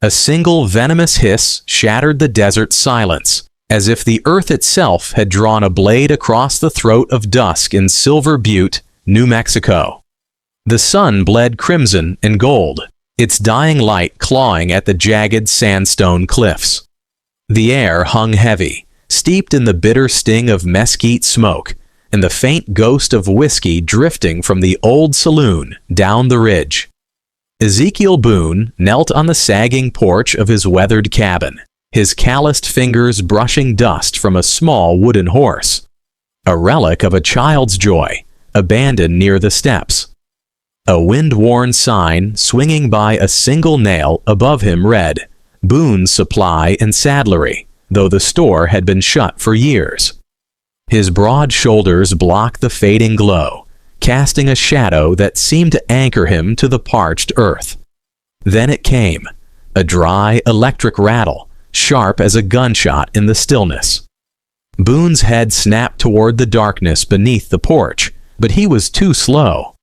A single venomous hiss shattered the desert silence, as if the earth itself had drawn a blade across the throat of dusk in Silver Butte, New Mexico. The sun bled crimson and gold, its dying light clawing at the jagged sandstone cliffs. The air hung heavy, steeped in the bitter sting of mesquite smoke, and the faint ghost of whiskey drifting from the old saloon down the ridge. Ezekiel Boone knelt on the sagging porch of his weathered cabin, his calloused fingers brushing dust from a small wooden horse, a relic of a child's joy, abandoned near the steps. A wind-worn sign swinging by a single nail above him read, "Boone's Supply and Saddlery," though the store had been shut for years. His broad shoulders blocked the fading glow, casting a shadow that seemed to anchor him to the parched earth. Then it came, a dry, electric rattle, sharp as a gunshot in the stillness. Boone's head snapped toward the darkness beneath the porch, but he was too slow.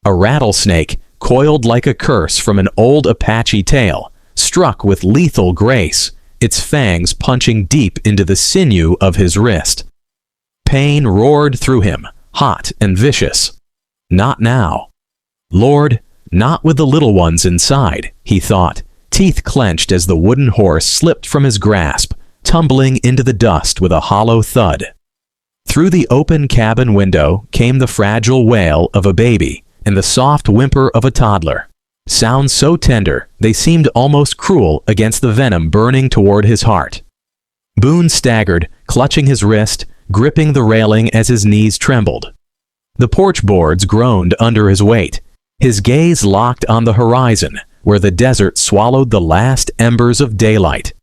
A rattlesnake, coiled like a curse from an old Apache tale, struck with lethal grace, its fangs punching deep into the sinew of his wrist. Pain roared through him, hot and vicious. Not now. Lord, not with the little ones inside, he thought, teeth clenched as the wooden horse slipped from his grasp, tumbling into the dust with a hollow thud. Through the open cabin window came the fragile wail of a baby and the soft whimper of a toddler. Sounds so tender they seemed almost cruel against the venom burning toward his heart. Boone staggered, clutching his wrist, gripping the railing as his knees trembled. The porch boards groaned under his weight. His gaze locked on the horizon, where the desert swallowed the last embers of daylight,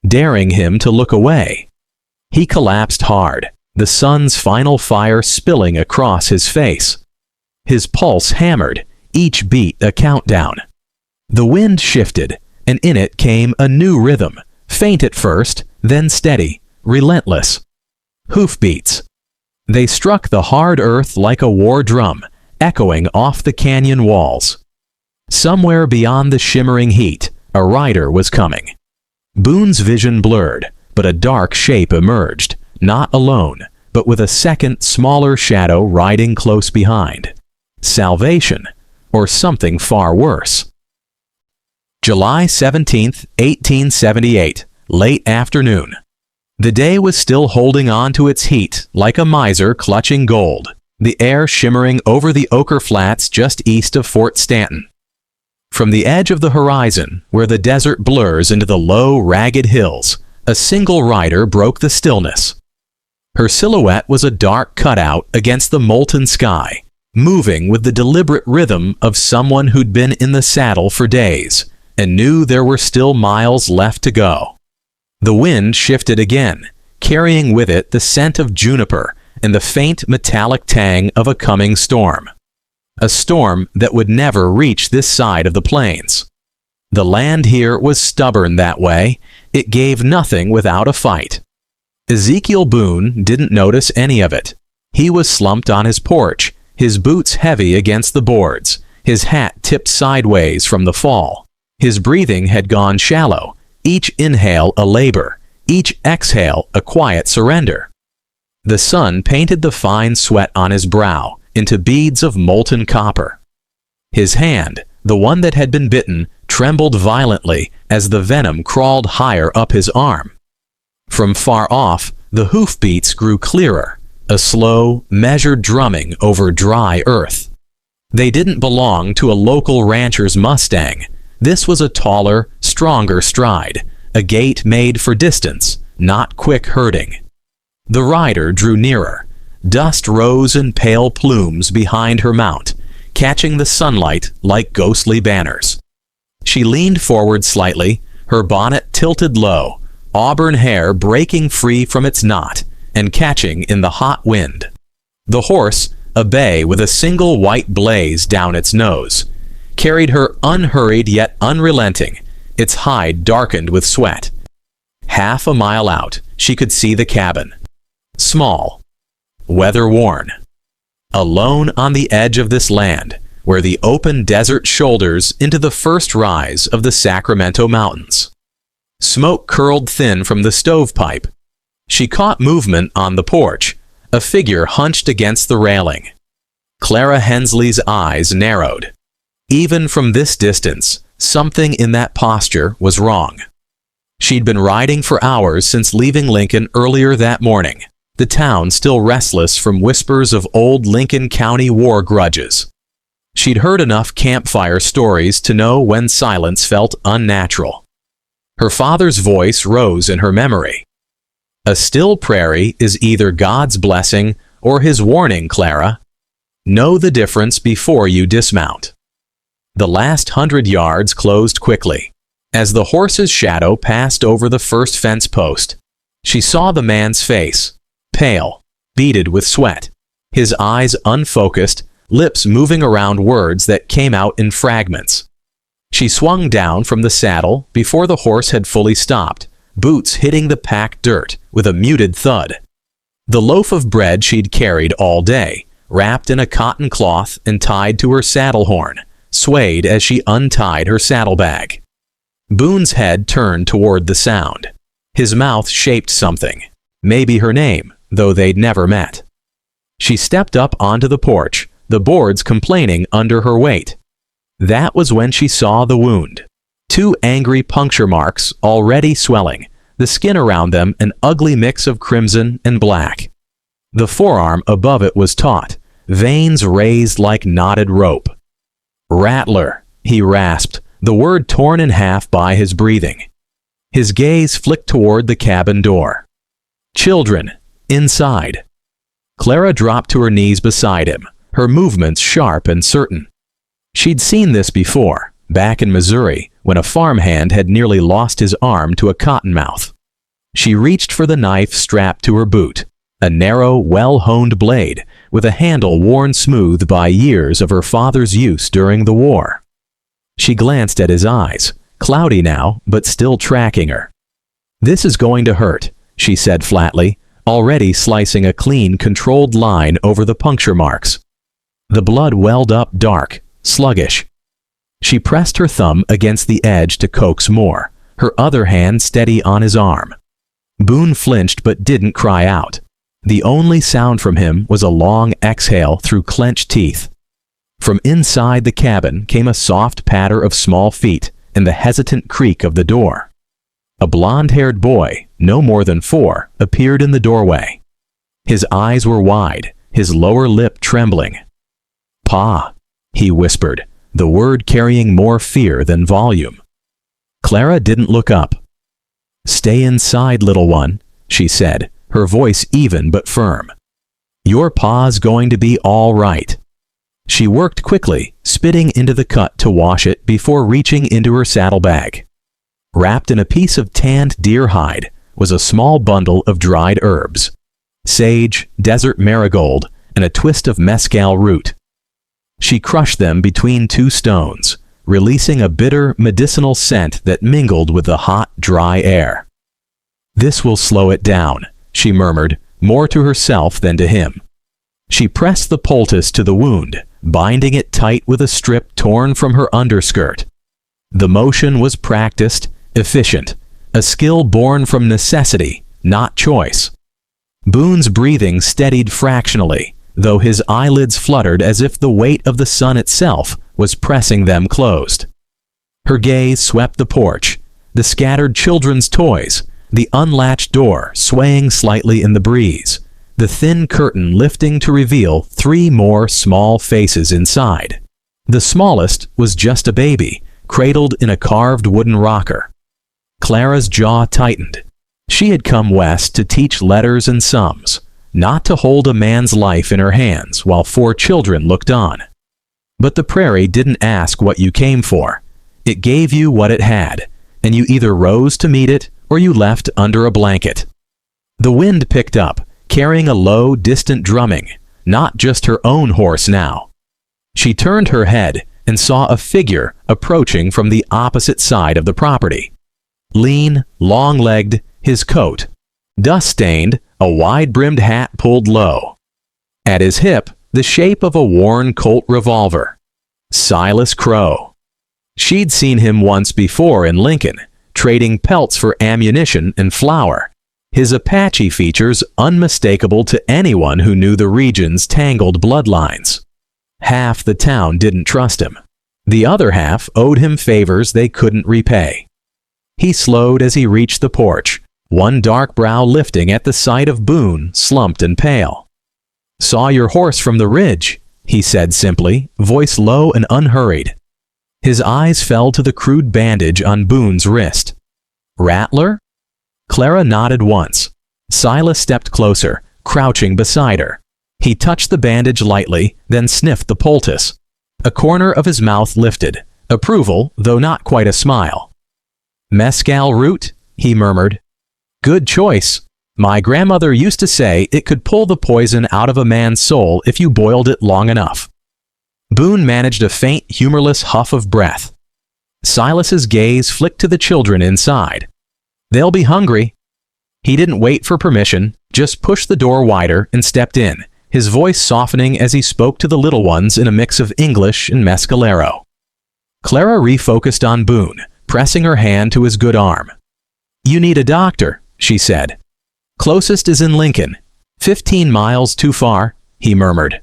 daring him to look away. He collapsed hard, the sun's final fire spilling across his face. His pulse hammered, each beat a countdown. The wind shifted, and in it came a new rhythm, faint at first, then steady, relentless. Hoofbeats. They struck the hard earth like a war drum, echoing off the canyon walls. Somewhere beyond the shimmering heat, a rider was coming. Boone's vision blurred, but a dark shape emerged, not alone, but with a second, smaller shadow riding close behind. Salvation, or something far worse. July 17, 1878, late afternoon. The day was still holding on to its heat like a miser clutching gold, the air shimmering over the Ochre Flats just east of Fort Stanton. From the edge of the horizon, where the desert blurs into the low, ragged hills, a single rider broke the stillness. Her silhouette was a dark cutout against the molten sky, moving with the deliberate rhythm of someone who'd been in the saddle for days and knew there were still miles left to go. The wind shifted again, carrying with it the scent of juniper and the faint metallic tang of a coming storm. A storm that would never reach this side of the plains. The land here was stubborn that way. It gave nothing without a fight. Ezekiel Boone didn't notice any of it. He was slumped on his porch, his boots heavy against the boards, his hat tipped sideways from the fall. His breathing had gone shallow, each inhale a labor, each exhale a quiet surrender. The sun painted the fine sweat on his brow into beads of molten copper. His hand, the one that had been bitten, trembled violently as the venom crawled higher up his arm. From far off, the hoofbeats grew clearer, a slow, measured drumming over dry earth. They didn't belong to a local rancher's Mustang. This was a taller, stronger stride, a gait made for distance, not quick herding. The rider drew nearer. Dust rose in pale plumes behind her mount, catching the sunlight like ghostly banners. She leaned forward slightly, her bonnet tilted low, auburn hair breaking free from its knot and catching in the hot wind. The horse, a bay with a single white blaze down its nose, carried her unhurried yet unrelenting, its hide darkened with sweat. Half a mile out, she could see the cabin. Small, weather-worn. Alone on the edge of this land, where the open desert shoulders into the first rise of the Sacramento Mountains. Smoke curled thin from the stovepipe. She caught movement on the porch, a figure hunched against the railing. Clara Hensley's eyes narrowed. Even from this distance, something in that posture was wrong. She'd been riding for hours since leaving Lincoln earlier that morning, the town still restless from whispers of old Lincoln County war grudges. She'd heard enough campfire stories to know when silence felt unnatural. Her father's voice rose in her memory. A still prairie is either God's blessing or his warning, Clara. Know the difference before you dismount. The last 100 yards closed quickly. As the horse's shadow passed over the first fence post, she saw the man's face, pale, beaded with sweat, his eyes unfocused, lips moving around words that came out in fragments. She swung down from the saddle before the horse had fully stopped, boots hitting the packed dirt with a muted thud. The loaf of bread she'd carried all day, wrapped in a cotton cloth and tied to her saddle horn, swayed as she untied her saddlebag. Boone's head turned toward the sound. His mouth shaped something, maybe her name, though they'd never met. She stepped up onto the porch, the boards complaining under her weight. That was when she saw the wound. 2 angry puncture marks already swelling, the skin around them an ugly mix of crimson and black. The forearm above it was taut, veins raised like knotted rope. "Rattler," he rasped, the word torn in half by his breathing. His gaze flicked toward the cabin door. "Children, inside." Clara dropped to her knees beside him, her movements sharp and certain. She'd seen this before, back in Missouri, when a farmhand had nearly lost his arm to a cottonmouth. She reached for the knife strapped to her boot, a narrow, well-honed blade with a handle worn smooth by years of her father's use during the war. She glanced at his eyes, cloudy now, but still tracking her. "This is going to hurt," she said flatly, already slicing a clean, controlled line over the puncture marks. The blood welled up dark, sluggish. She pressed her thumb against the edge to coax more, her other hand steady on his arm. Boone flinched but didn't cry out. The only sound from him was a long exhale through clenched teeth. From inside the cabin came a soft patter of small feet and the hesitant creak of the door. A blonde-haired boy, no more than 4, appeared in the doorway. His eyes were wide, his lower lip trembling. "Pa," he whispered, the word carrying more fear than volume. Clara didn't look up. "Stay inside, little one," she said, her voice even but firm. "Your pa's going to be all right." She worked quickly, spitting into the cut to wash it before reaching into her saddlebag. Wrapped in a piece of tanned deer hide was a small bundle of dried herbs, sage, desert marigold, and a twist of mescal root. She crushed them between 2 stones, releasing a bitter, medicinal scent that mingled with the hot, dry air. "This will slow it down," she murmured, more to herself than to him. She pressed the poultice to the wound, binding it tight with a strip torn from her underskirt. The motion was practiced, efficient, a skill born from necessity, not choice. Boone's breathing steadied fractionally, though his eyelids fluttered as if the weight of the sun itself was pressing them closed. Her gaze swept the porch, the scattered children's toys, the unlatched door swaying slightly in the breeze, the thin curtain lifting to reveal 3 more small faces inside. The smallest was just a baby, cradled in a carved wooden rocker. Clara's jaw tightened. She had come west to teach letters and sums, not to hold a man's life in her hands while 4 children looked on. But the prairie didn't ask what you came for. It gave you what it had, and you either rose to meet it or you left under a blanket. The wind picked up, carrying a low, distant drumming, not just her own horse now. She turned her head and saw a figure approaching from the opposite side of the property. Lean, long-legged, his coat dust-stained, a wide-brimmed hat pulled low. At his hip, the shape of a worn Colt revolver. Silas Crow. She'd seen him once before in Lincoln, trading pelts for ammunition and flour, his Apache features unmistakable to anyone who knew the region's tangled bloodlines. Half the town didn't trust him. The other half owed him favors they couldn't repay. He slowed as he reached the porch, one dark brow lifting at the sight of Boone, slumped and pale. "Saw your horse from the ridge," he said simply, voice low and unhurried. His eyes fell to the crude bandage on Boone's wrist. "Rattler?" Clara nodded once. Silas stepped closer, crouching beside her. He touched the bandage lightly, then sniffed the poultice. A corner of his mouth lifted, approval, though not quite a smile. "Mescal root?" he murmured. "Good choice. My grandmother used to say it could pull the poison out of a man's soul if you boiled it long enough." Boone managed a faint, humorless huff of breath. Silas's gaze flicked to the children inside. "They'll be hungry." He didn't wait for permission, just pushed the door wider and stepped in, his voice softening as he spoke to the little ones in a mix of English and Mescalero. Clara refocused on Boone, pressing her hand to his good arm. "You need a doctor," she said. "Closest is in Lincoln. 15 miles too far," he murmured.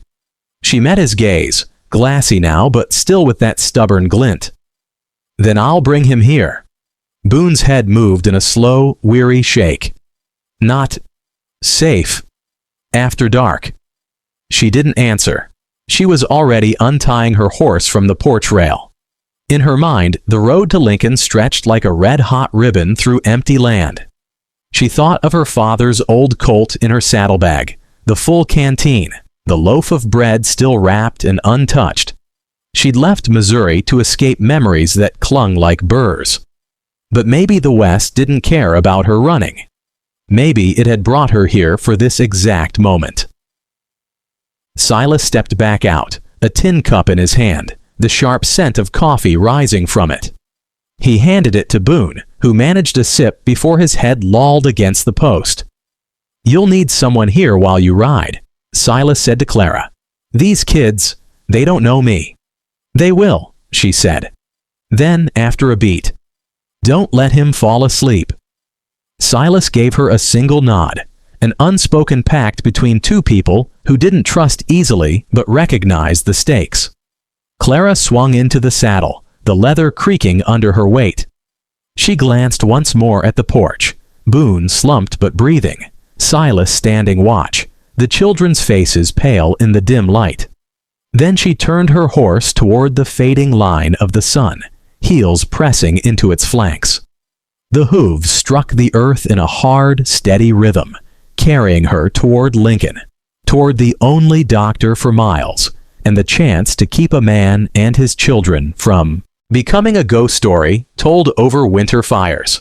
She met his gaze, glassy now but still with that stubborn glint. "Then I'll bring him here." Boone's head moved in a slow, weary shake. "Not safe. After dark." She didn't answer. She was already untying her horse from the porch rail. In her mind, the road to Lincoln stretched like a red-hot ribbon through empty land. She thought of her father's old Colt in her saddlebag, the full canteen, the loaf of bread still wrapped and untouched. She'd left Missouri to escape memories that clung like burrs. But maybe the West didn't care about her running. Maybe it had brought her here for this exact moment. Silas stepped back out, a tin cup in his hand, the sharp scent of coffee rising from it. He handed it to Boone, who managed a sip before his head lolled against the post. "You'll need someone here while you ride," Silas said to Clara. "These kids, they don't know me." "They will," she said. Then, after a beat, "Don't let him fall asleep." Silas gave her a single nod, an unspoken pact between two people who didn't trust easily but recognized the stakes. Clara swung into the saddle, the leather creaking under her weight. She glanced once more at the porch, Boone slumped but breathing, Silas standing watch, the children's faces pale in the dim light. Then she turned her horse toward the fading line of the sun, heels pressing into its flanks. The hooves struck the earth in a hard, steady rhythm, carrying her toward Lincoln, toward the only doctor for miles, and the chance to keep a man and his children from becoming a ghost story told over winter fires.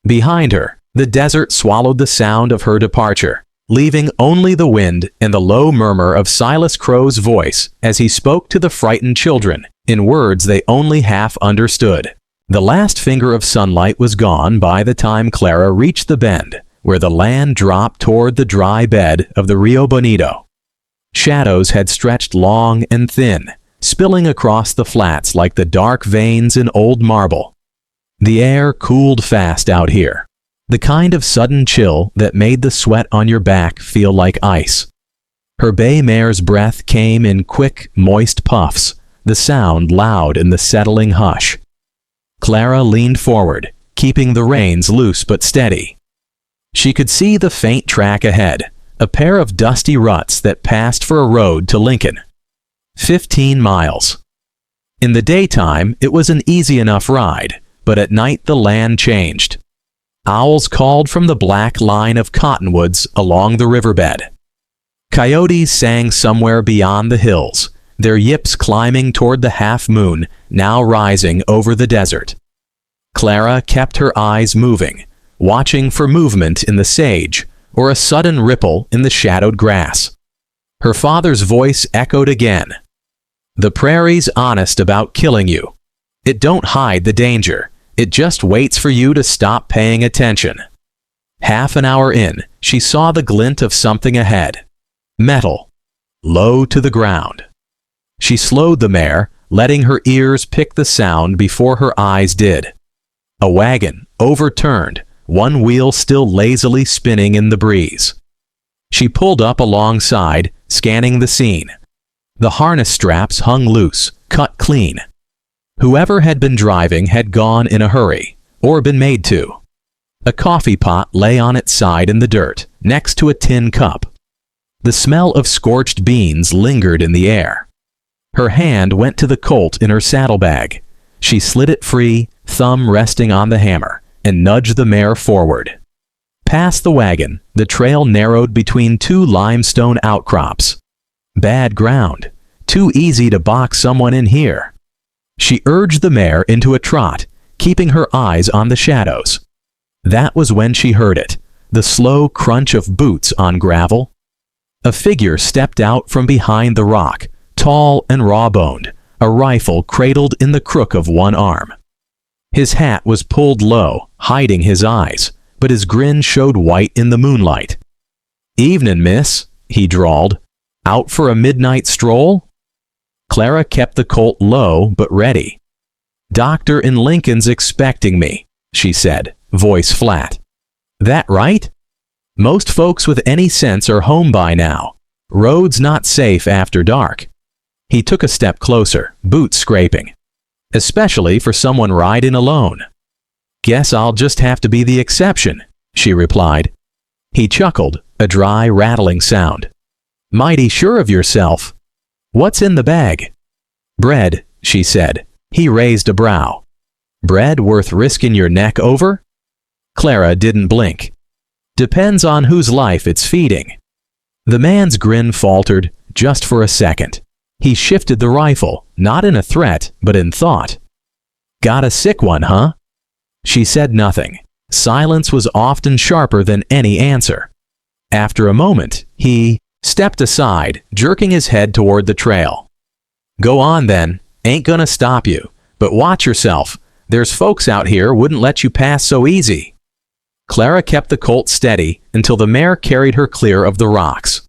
Behind her, the desert swallowed the sound of her departure, leaving only the wind and the low murmur of Silas Crow's voice as he spoke to the frightened children, in words they only half understood. The last finger of sunlight was gone by the time Clara reached the bend, where the land dropped toward the dry bed of the Rio Bonito. Shadows had stretched long and thin, spilling across the flats like the dark veins in old marble. The air cooled fast out here, the kind of sudden chill that made the sweat on your back feel like ice. Her bay mare's breath came in quick, moist puffs, the sound loud in the settling hush. Clara leaned forward, keeping the reins loose but steady. She could see the faint track ahead, a pair of dusty ruts that passed for a road to Lincoln. 15 miles. In the daytime, it was an easy enough ride, but at night the land changed. Owls called from the black line of cottonwoods along the riverbed. Coyotes sang somewhere beyond the hills, their yips climbing toward the half-moon now rising over the desert. Clara kept her eyes moving, watching for movement in the sage or a sudden ripple in the shadowed grass. Her father's voice echoed again. "The prairie's honest about killing you. It don't hide the danger. It just waits for you to stop paying attention." Half an hour in, she saw the glint of something ahead. Metal. Low to the ground. She slowed the mare, letting her ears pick the sound before her eyes did. A wagon, overturned, one wheel still lazily spinning in the breeze. She pulled up alongside, scanning the scene. The harness straps hung loose, cut clean. Whoever had been driving had gone in a hurry, or been made to. A coffee pot lay on its side in the dirt, next to a tin cup. The smell of scorched beans lingered in the air. Her hand went to the colt in her saddlebag. She slid it free, thumb resting on the hammer, and nudged the mare forward. Past the wagon, the trail narrowed between two limestone outcrops. Bad ground. Too easy to box someone in here. She urged the mare into a trot, keeping her eyes on the shadows. That was when she heard it, the slow crunch of boots on gravel. A figure stepped out from behind the rock, tall and raw-boned, a rifle cradled in the crook of one arm. His hat was pulled low, hiding his eyes, but his grin showed white in the moonlight. "Evenin', miss," he drawled. "Out for a midnight stroll?" Clara kept the colt low but ready. "Doctor in Lincoln's expecting me," she said, voice flat. "That right? Most folks with any sense are home by now. Road's not safe after dark." He took a step closer, boots scraping. "Especially for someone riding alone." "Guess I'll just have to be the exception," she replied. He chuckled, a dry, rattling sound. "Mighty sure of yourself. What's in the bag?" "Bread," she said. He raised a brow. "Bread worth risking your neck over?" Clara didn't blink. "Depends on whose life it's feeding." The man's grin faltered, just for a second. He shifted the rifle, not in a threat, but in thought. "Got a sick one, huh?" She said nothing. Silence was often sharper than any answer. After a moment, he stepped aside, jerking his head toward the trail. "Go on then. Ain't gonna stop you. But watch yourself. There's folks out here wouldn't let you pass so easy." Clara kept the colt steady until the mare carried her clear of the rocks.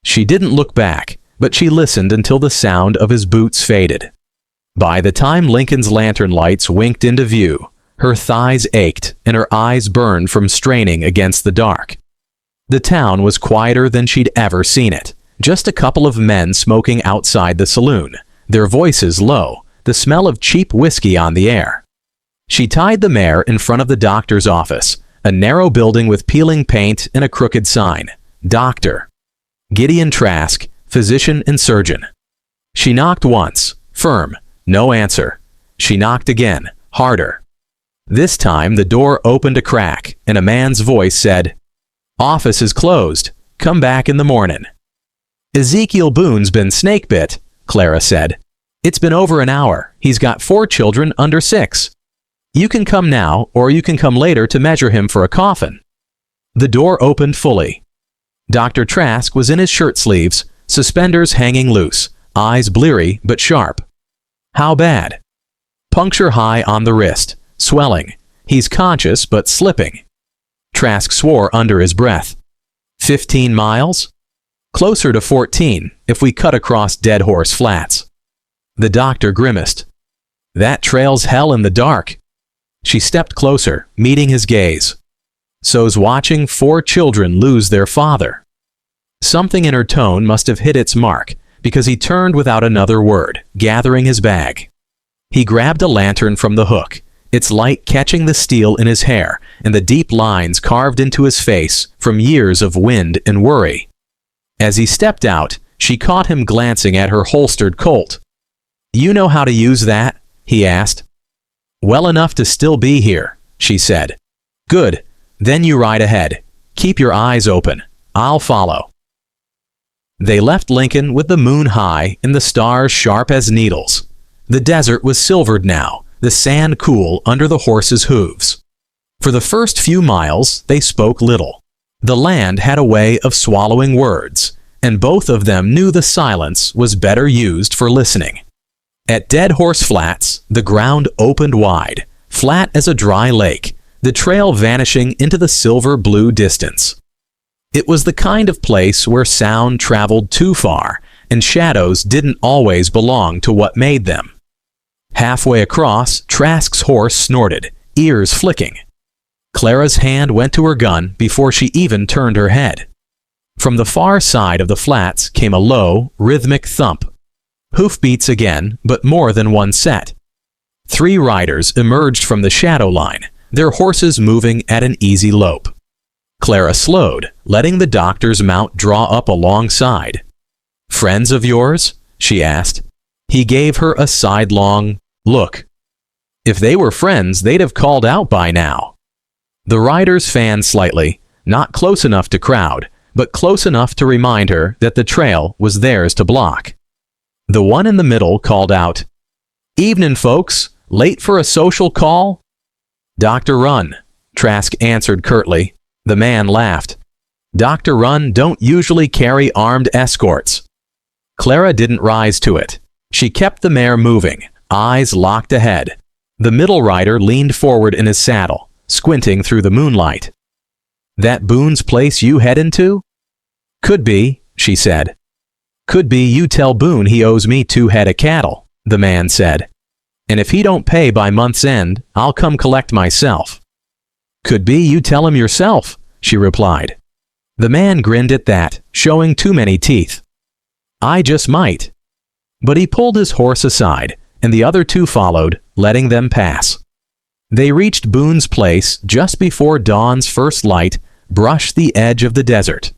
She didn't look back, but she listened until the sound of his boots faded. By the time Lincoln's lantern lights winked into view, her thighs ached and her eyes burned from straining against the dark. The town was quieter than she'd ever seen it. Just a couple of men smoking outside the saloon, their voices low, the smell of cheap whiskey on the air. She tied the mare in front of the doctor's office, a narrow building with peeling paint and a crooked sign. Doctor. Gideon Trask, physician and surgeon. She knocked once, firm, no answer. She knocked again, harder. This time the door opened a crack, and a man's voice said, "Office is closed. Come back in the morning." "Ezekiel Boone's been snake bit," Clara said. "It's been over an hour. He's got 4 children under 6. You can come now, or you can come later to measure him for a coffin." The door opened fully. Dr. Trask was in his shirt sleeves, suspenders hanging loose, eyes bleary but sharp. "How bad?" "Puncture high on the wrist, swelling. He's conscious but slipping." Trask swore under his breath. 15 miles? "Closer to 14, if we cut across Dead Horse Flats." The doctor grimaced. "That trail's hell in the dark." She stepped closer, meeting his gaze. "So's watching 4 children lose their father." Something in her tone must have hit its mark, because he turned without another word, gathering his bag. He grabbed a lantern from the hook, its light catching the steel in his hair and the deep lines carved into his face from years of wind and worry. As he stepped out, she caught him glancing at her holstered Colt. "You know how to use that?" he asked. "Well enough to still be here," she said. "Good. Then you ride ahead. Keep your eyes open. I'll follow." They left Lincoln with the moon high and the stars sharp as needles. The desert was silvered now, the sand cool under the horses' hooves. For the first few miles, they spoke little. The land had a way of swallowing words, and both of them knew the silence was better used for listening. At Dead Horse Flats, the ground opened wide, flat as a dry lake, the trail vanishing into the silver-blue distance. It was the kind of place where sound traveled too far, and shadows didn't always belong to what made them. Halfway across, Trask's horse snorted, ears flicking. Clara's hand went to her gun before she even turned her head. From the far side of the flats came a low, rhythmic thump. Hoofbeats again, but more than one set. 3 riders emerged from the shadow line, their horses moving at an easy lope. Clara slowed, letting the doctor's mount draw up alongside. "Friends of yours?" she asked. He gave her a sidelong look. If they were friends, they'd have called out by now. The riders fanned slightly, not close enough to crowd, but close enough to remind her that the trail was theirs to block. The one in the middle called out, "Evening, folks. Late for a social call?" "Dr. Run," Trask answered curtly. The man laughed. "Dr. Run don't usually carry armed escorts." Clara didn't rise to it. She kept the mare moving, eyes locked ahead. The middle rider leaned forward in his saddle, squinting through the moonlight. "That Boone's place you headin' to?" "Could be," she said. "Could be you tell Boone he owes me 2 head of cattle," the man said. "And if he don't pay by month's end, I'll come collect myself." "Could be you tell him yourself," she replied. The man grinned at that, showing too many teeth. "I just might." But he pulled his horse aside, and the other 2 followed, letting them pass. They reached Boone's place just before dawn's first light brushed the edge of the desert.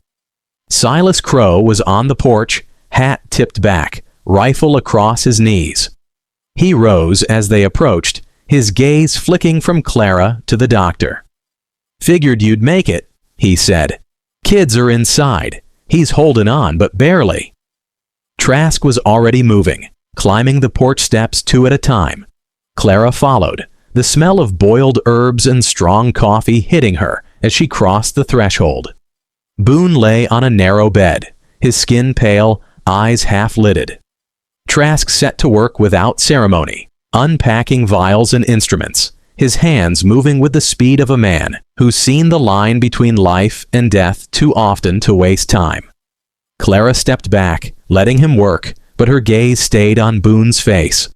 Silas Crow was on the porch, hat tipped back, rifle across his knees. He rose as they approached, his gaze flicking from Clara to the doctor. "Figured you'd make it," he said. "Kids are inside. He's holding on, but barely." Trask was already moving, climbing the porch steps 2 at a time. Clara followed, the smell of boiled herbs and strong coffee hitting her as she crossed the threshold. Boone lay on a narrow bed, his skin pale, eyes half-lidded. Trask set to work without ceremony, unpacking vials and instruments, his hands moving with the speed of a man who's seen the line between life and death too often to waste time. Clara stepped back, letting him work, but her gaze stayed on Boone's face.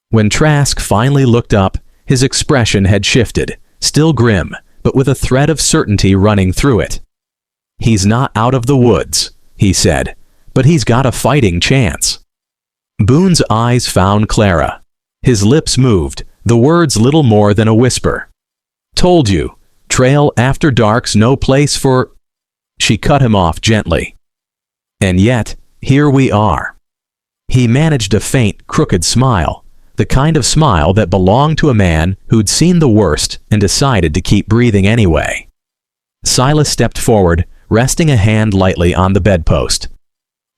When Trask finally looked up, his expression had shifted, still grim, but with a thread of certainty running through it. "He's not out of the woods," he said, "but he's got a fighting chance." Boone's eyes found Clara. His lips moved, the words little more than a whisper. "Told you, trail after dark's no place for—" She cut him off gently. "And yet, here we are." He managed a faint, crooked smile, the kind of smile that belonged to a man who'd seen the worst and decided to keep breathing anyway. Silas stepped forward, resting a hand lightly on the bedpost.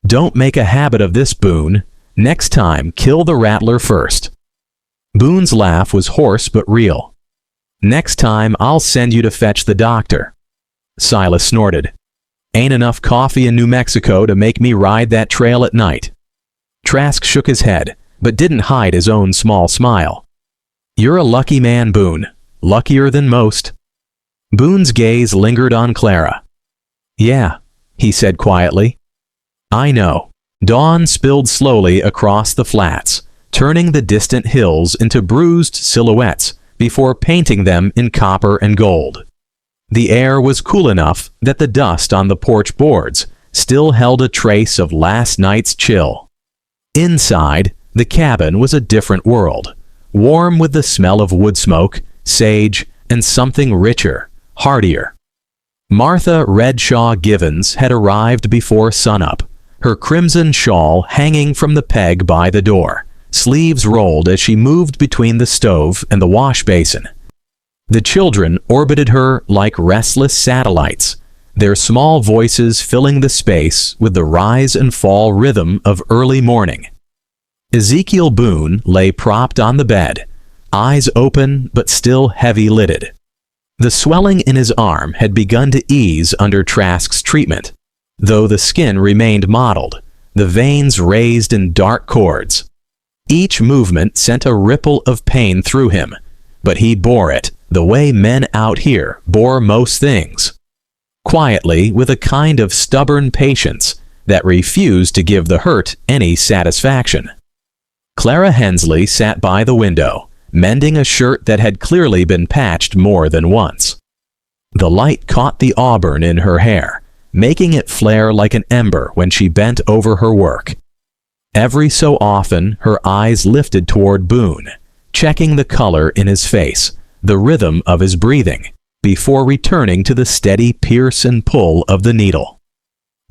"Don't make a habit of this, Boone. Next time, kill the rattler first." Boone's laugh was hoarse but real. "Next time, I'll send you to fetch the doctor." Silas snorted. "Ain't enough coffee in New Mexico to make me ride that trail at night." Trask shook his head, but didn't hide his own small smile. "You're a lucky man, Boone. Luckier than most." Boone's gaze lingered on Clara. "Yeah," he said quietly. "I know." Dawn spilled slowly across the flats, turning the distant hills into bruised silhouettes before painting them in copper and gold. The air was cool enough that the dust on the porch boards still held a trace of last night's chill. Inside, the cabin was a different world, warm with the smell of wood smoke, sage, and something richer, heartier. Martha Redshaw Givens had arrived before sunup, her crimson shawl hanging from the peg by the door, sleeves rolled as she moved between the stove and the wash basin. The children orbited her like restless satellites, their small voices filling the space with the rise and fall rhythm of early morning. Ezekiel Boone lay propped on the bed, eyes open but still heavy-lidded. The swelling in his arm had begun to ease under Trask's treatment, though the skin remained mottled, the veins raised in dark cords. Each movement sent a ripple of pain through him, but he bore it the way men out here bore most things, quietly with a kind of stubborn patience that refused to give the hurt any satisfaction. Clara Hensley sat by the window, mending a shirt that had clearly been patched more than once. The light caught the auburn in her hair, making it flare like an ember when she bent over her work. Every so often, her eyes lifted toward Boone, checking the color in his face, the rhythm of his breathing, before returning to the steady pierce and pull of the needle.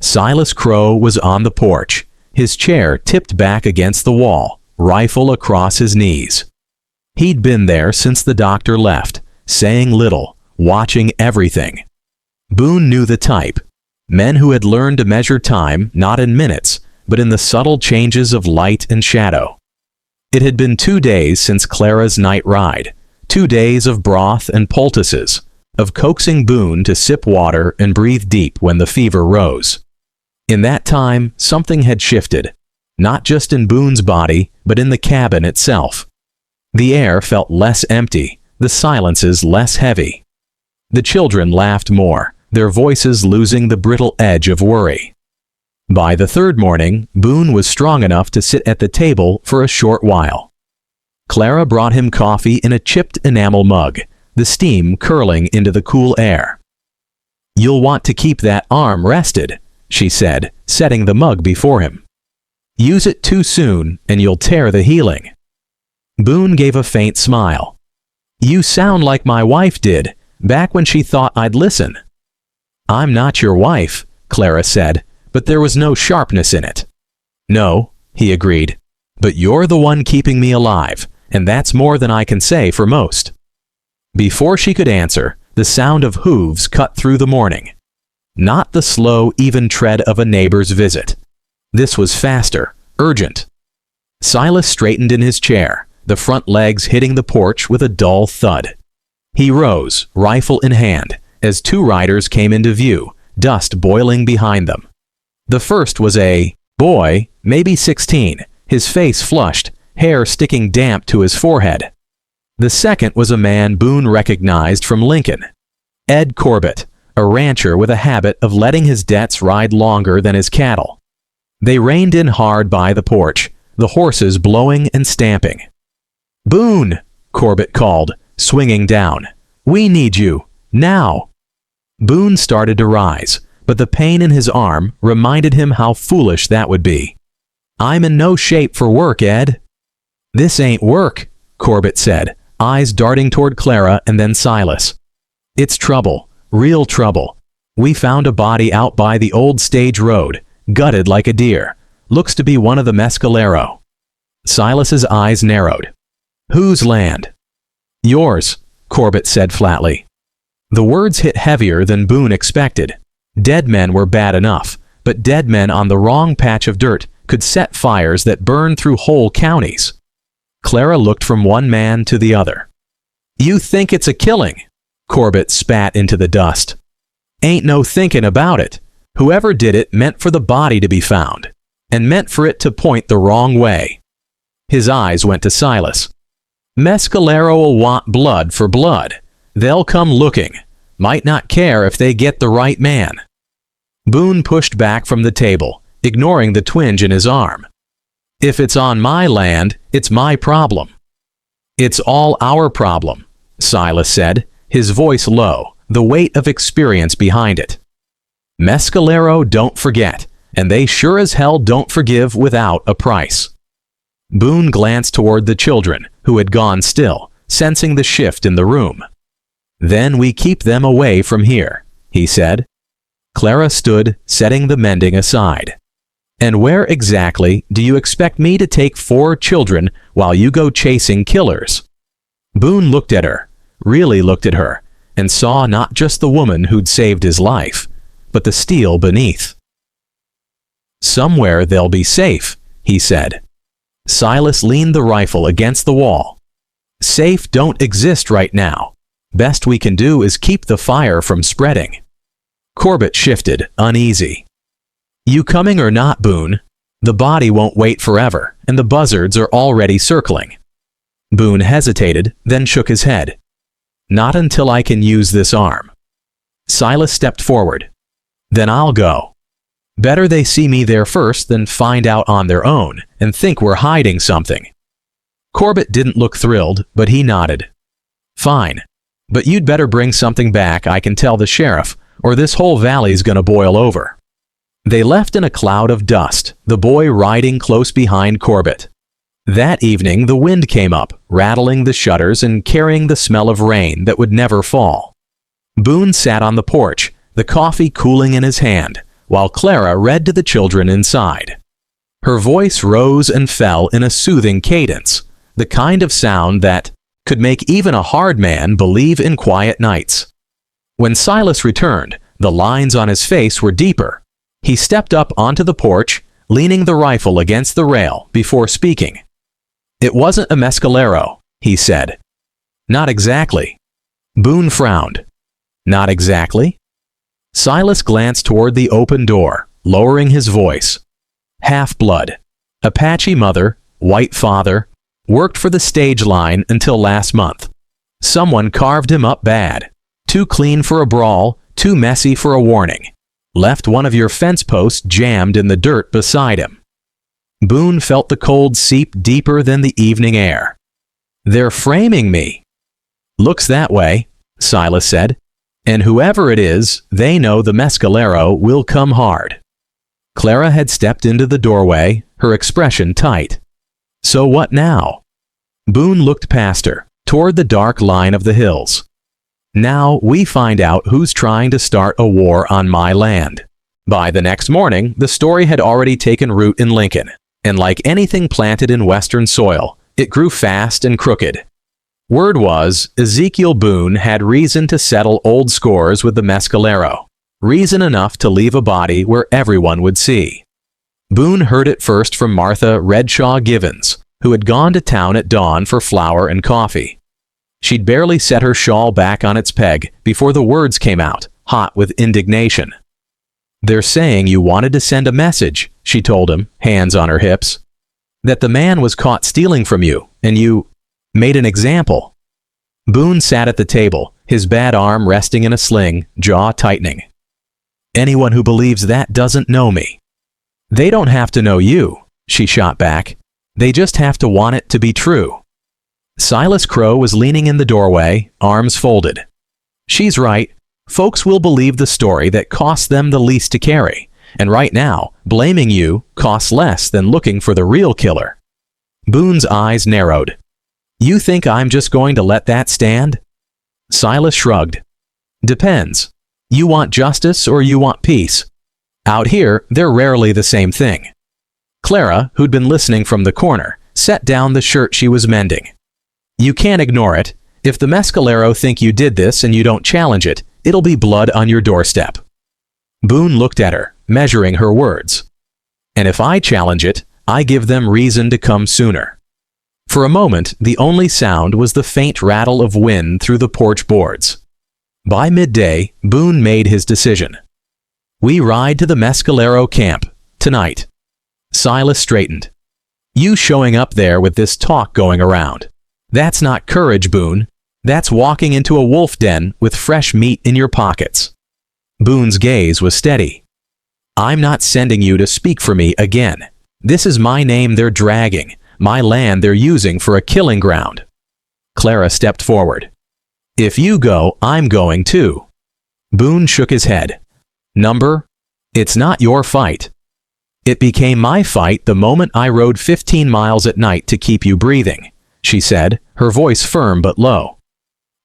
Silas Crow was on the porch, his chair tipped back against the wall, rifle across his knees. He'd been there since the doctor left, saying little, watching everything. Boone knew the type. Men who had learned to measure time not in minutes, but in the subtle changes of light and shadow. It had been 2 days since Clara's night ride, 2 days of broth and poultices, of coaxing Boone to sip water and breathe deep when the fever rose. In that time, something had shifted, not just in Boone's body, but in the cabin itself. The air felt less empty, the silences less heavy. The children laughed more, their voices losing the brittle edge of worry. By the third morning, Boone was strong enough to sit at the table for a short while. Clara brought him coffee in a chipped enamel mug, the steam curling into the cool air. "You'll want to keep that arm rested," she said, setting the mug before him. "Use it too soon, and you'll tear the healing." Boone gave a faint smile. "You sound like my wife did, back when she thought I'd listen." "I'm not your wife," Clara said, but there was no sharpness in it. "No," he agreed, "but you're the one keeping me alive, and that's more than I can say for most." Before she could answer, the sound of hooves cut through the morning. Not the slow, even tread of a neighbor's visit. This was faster, urgent. Silas straightened in his chair, the front legs hitting the porch with a dull thud. He rose, rifle in hand, as 2 riders came into view, dust boiling behind them. The first was a boy, maybe 16, his face flushed, hair sticking damp to his forehead. The second was a man Boone recognized from Lincoln, Ed Corbett, a rancher with a habit of letting his debts ride longer than his cattle. They reined in hard by the porch, the horses blowing and stamping. "Boone!" Corbett called, swinging down. "We need you, now!" Boone started to rise, but the pain in his arm reminded him how foolish that would be. "I'm in no shape for work, Ed." "This ain't work," Corbett said, eyes darting toward Clara and then Silas. "It's trouble, real trouble. We found a body out by the old stage road, gutted like a deer. Looks to be one of the Mescalero." Silas's eyes narrowed. "Whose land?" "Yours," Corbett said flatly. The words hit heavier than Boone expected. Dead men were bad enough, but dead men on the wrong patch of dirt could set fires that burned through whole counties. Clara looked from one man to the other. "You think it's a killing?" Corbett spat into the dust. "Ain't no thinking about it. Whoever did it meant for the body to be found, and meant for it to point the wrong way." His eyes went to Silas. "Mescalero'll want blood for blood. They'll come looking. Might not care if they get the right man." Boone pushed back from the table, ignoring the twinge in his arm. "If it's on my land, it's my problem." "It's all our problem," Silas said, his voice low, the weight of experience behind it. "Mescalero don't forget, and they sure as hell don't forgive without a price." Boone glanced toward the children, who had gone still, sensing the shift in the room. "Then we keep them away from here," he said. Clara stood, setting the mending aside. "And where exactly do you expect me to take 4 children while you go chasing killers?" Boone looked at her, really looked at her, and saw not just the woman who'd saved his life, but the steel beneath. "Somewhere they'll be safe," he said. Silas leaned the rifle against the wall. "Safe don't exist right now. Best we can do is keep the fire from spreading." Corbett shifted, uneasy. "You coming or not, Boone? The body won't wait forever, and the buzzards are already circling." Boone hesitated, then shook his head. "Not until I can use this arm." Silas stepped forward. "Then I'll go." Better they see me there first than find out on their own and think we're hiding something." Corbett didn't look thrilled, but he nodded. "Fine. But you'd better bring something back I can tell the sheriff, or this whole valley's gonna boil over." They left in a cloud of dust, the boy riding close behind Corbett. That evening the wind came up, rattling the shutters and carrying the smell of rain that would never fall. Boone sat on the porch, the coffee cooling in his hand, while Clara read to the children inside. Her voice rose and fell in a soothing cadence, the kind of sound that could make even a hard man believe in quiet nights. When Silas returned, the lines on his face were deeper. He stepped up onto the porch, leaning the rifle against the rail before speaking. "It wasn't a mescalero," he said. "Not exactly." Boone frowned. "Not exactly?" Silas glanced toward the open door, lowering his voice. "Half-blood. Apache mother, white father. Worked for the stage line until last month. Someone carved him up bad. Too clean for a brawl, too messy for a warning. Left one of your fence posts jammed in the dirt beside him." Boone felt the cold seep deeper than the evening air. "They're framing me." "Looks that way," Silas said. "And whoever it is, they know the mescalero will come hard." Clara had stepped into the doorway, her expression tight. "So what now?" Boone looked past her, toward the dark line of the hills. "Now we find out who's trying to start a war on my land." By the next morning, the story had already taken root in Lincoln, and like anything planted in western soil, it grew fast and crooked. Word was, Ezekiel Boone had reason to settle old scores with the mescalero, reason enough to leave a body where everyone would see. Boone heard it first from Martha Redshaw Givens, who had gone to town at dawn for flour and coffee. She'd barely set her shawl back on its peg before the words came out, hot with indignation. "They're saying you wanted to send a message," she told him, hands on her hips. "That the man was caught stealing from you, and you made an example." Boone sat at the table, his bad arm resting in a sling, jaw tightening. "Anyone who believes that doesn't know me." "They don't have to know you," she shot back. "They just have to want it to be true." Silas Crow was leaning in the doorway, arms folded. "She's right. Folks will believe the story that costs them the least to carry, and right now, blaming you costs less than looking for the real killer." Boone's eyes narrowed. "You think I'm just going to let that stand?" Silas shrugged. "Depends. You want justice or you want peace. Out here, they're rarely the same thing." Clara, who'd been listening from the corner, set down the shirt she was mending. "You can't ignore it. If the mescalero think you did this and you don't challenge it, it'll be blood on your doorstep." Boone looked at her, measuring her words. "And if I challenge it, I give them reason to come sooner." For a moment, the only sound was the faint rattle of wind through the porch boards. By midday, Boone made his decision. "We ride to the mescalero camp, tonight." Silas straightened. "You showing up there with this talk going around. That's not courage, Boone. That's walking into a wolf den with fresh meat in your pockets." Boone's gaze was steady. "I'm not sending you to speak for me again. This is my name they're dragging, my land they're using for a killing ground." Clara stepped forward. "If you go, I'm going too." Boone shook his head. "Number? It's not your fight." "It became my fight the moment I rode 15 miles at night to keep you breathing," she said, her voice firm but low.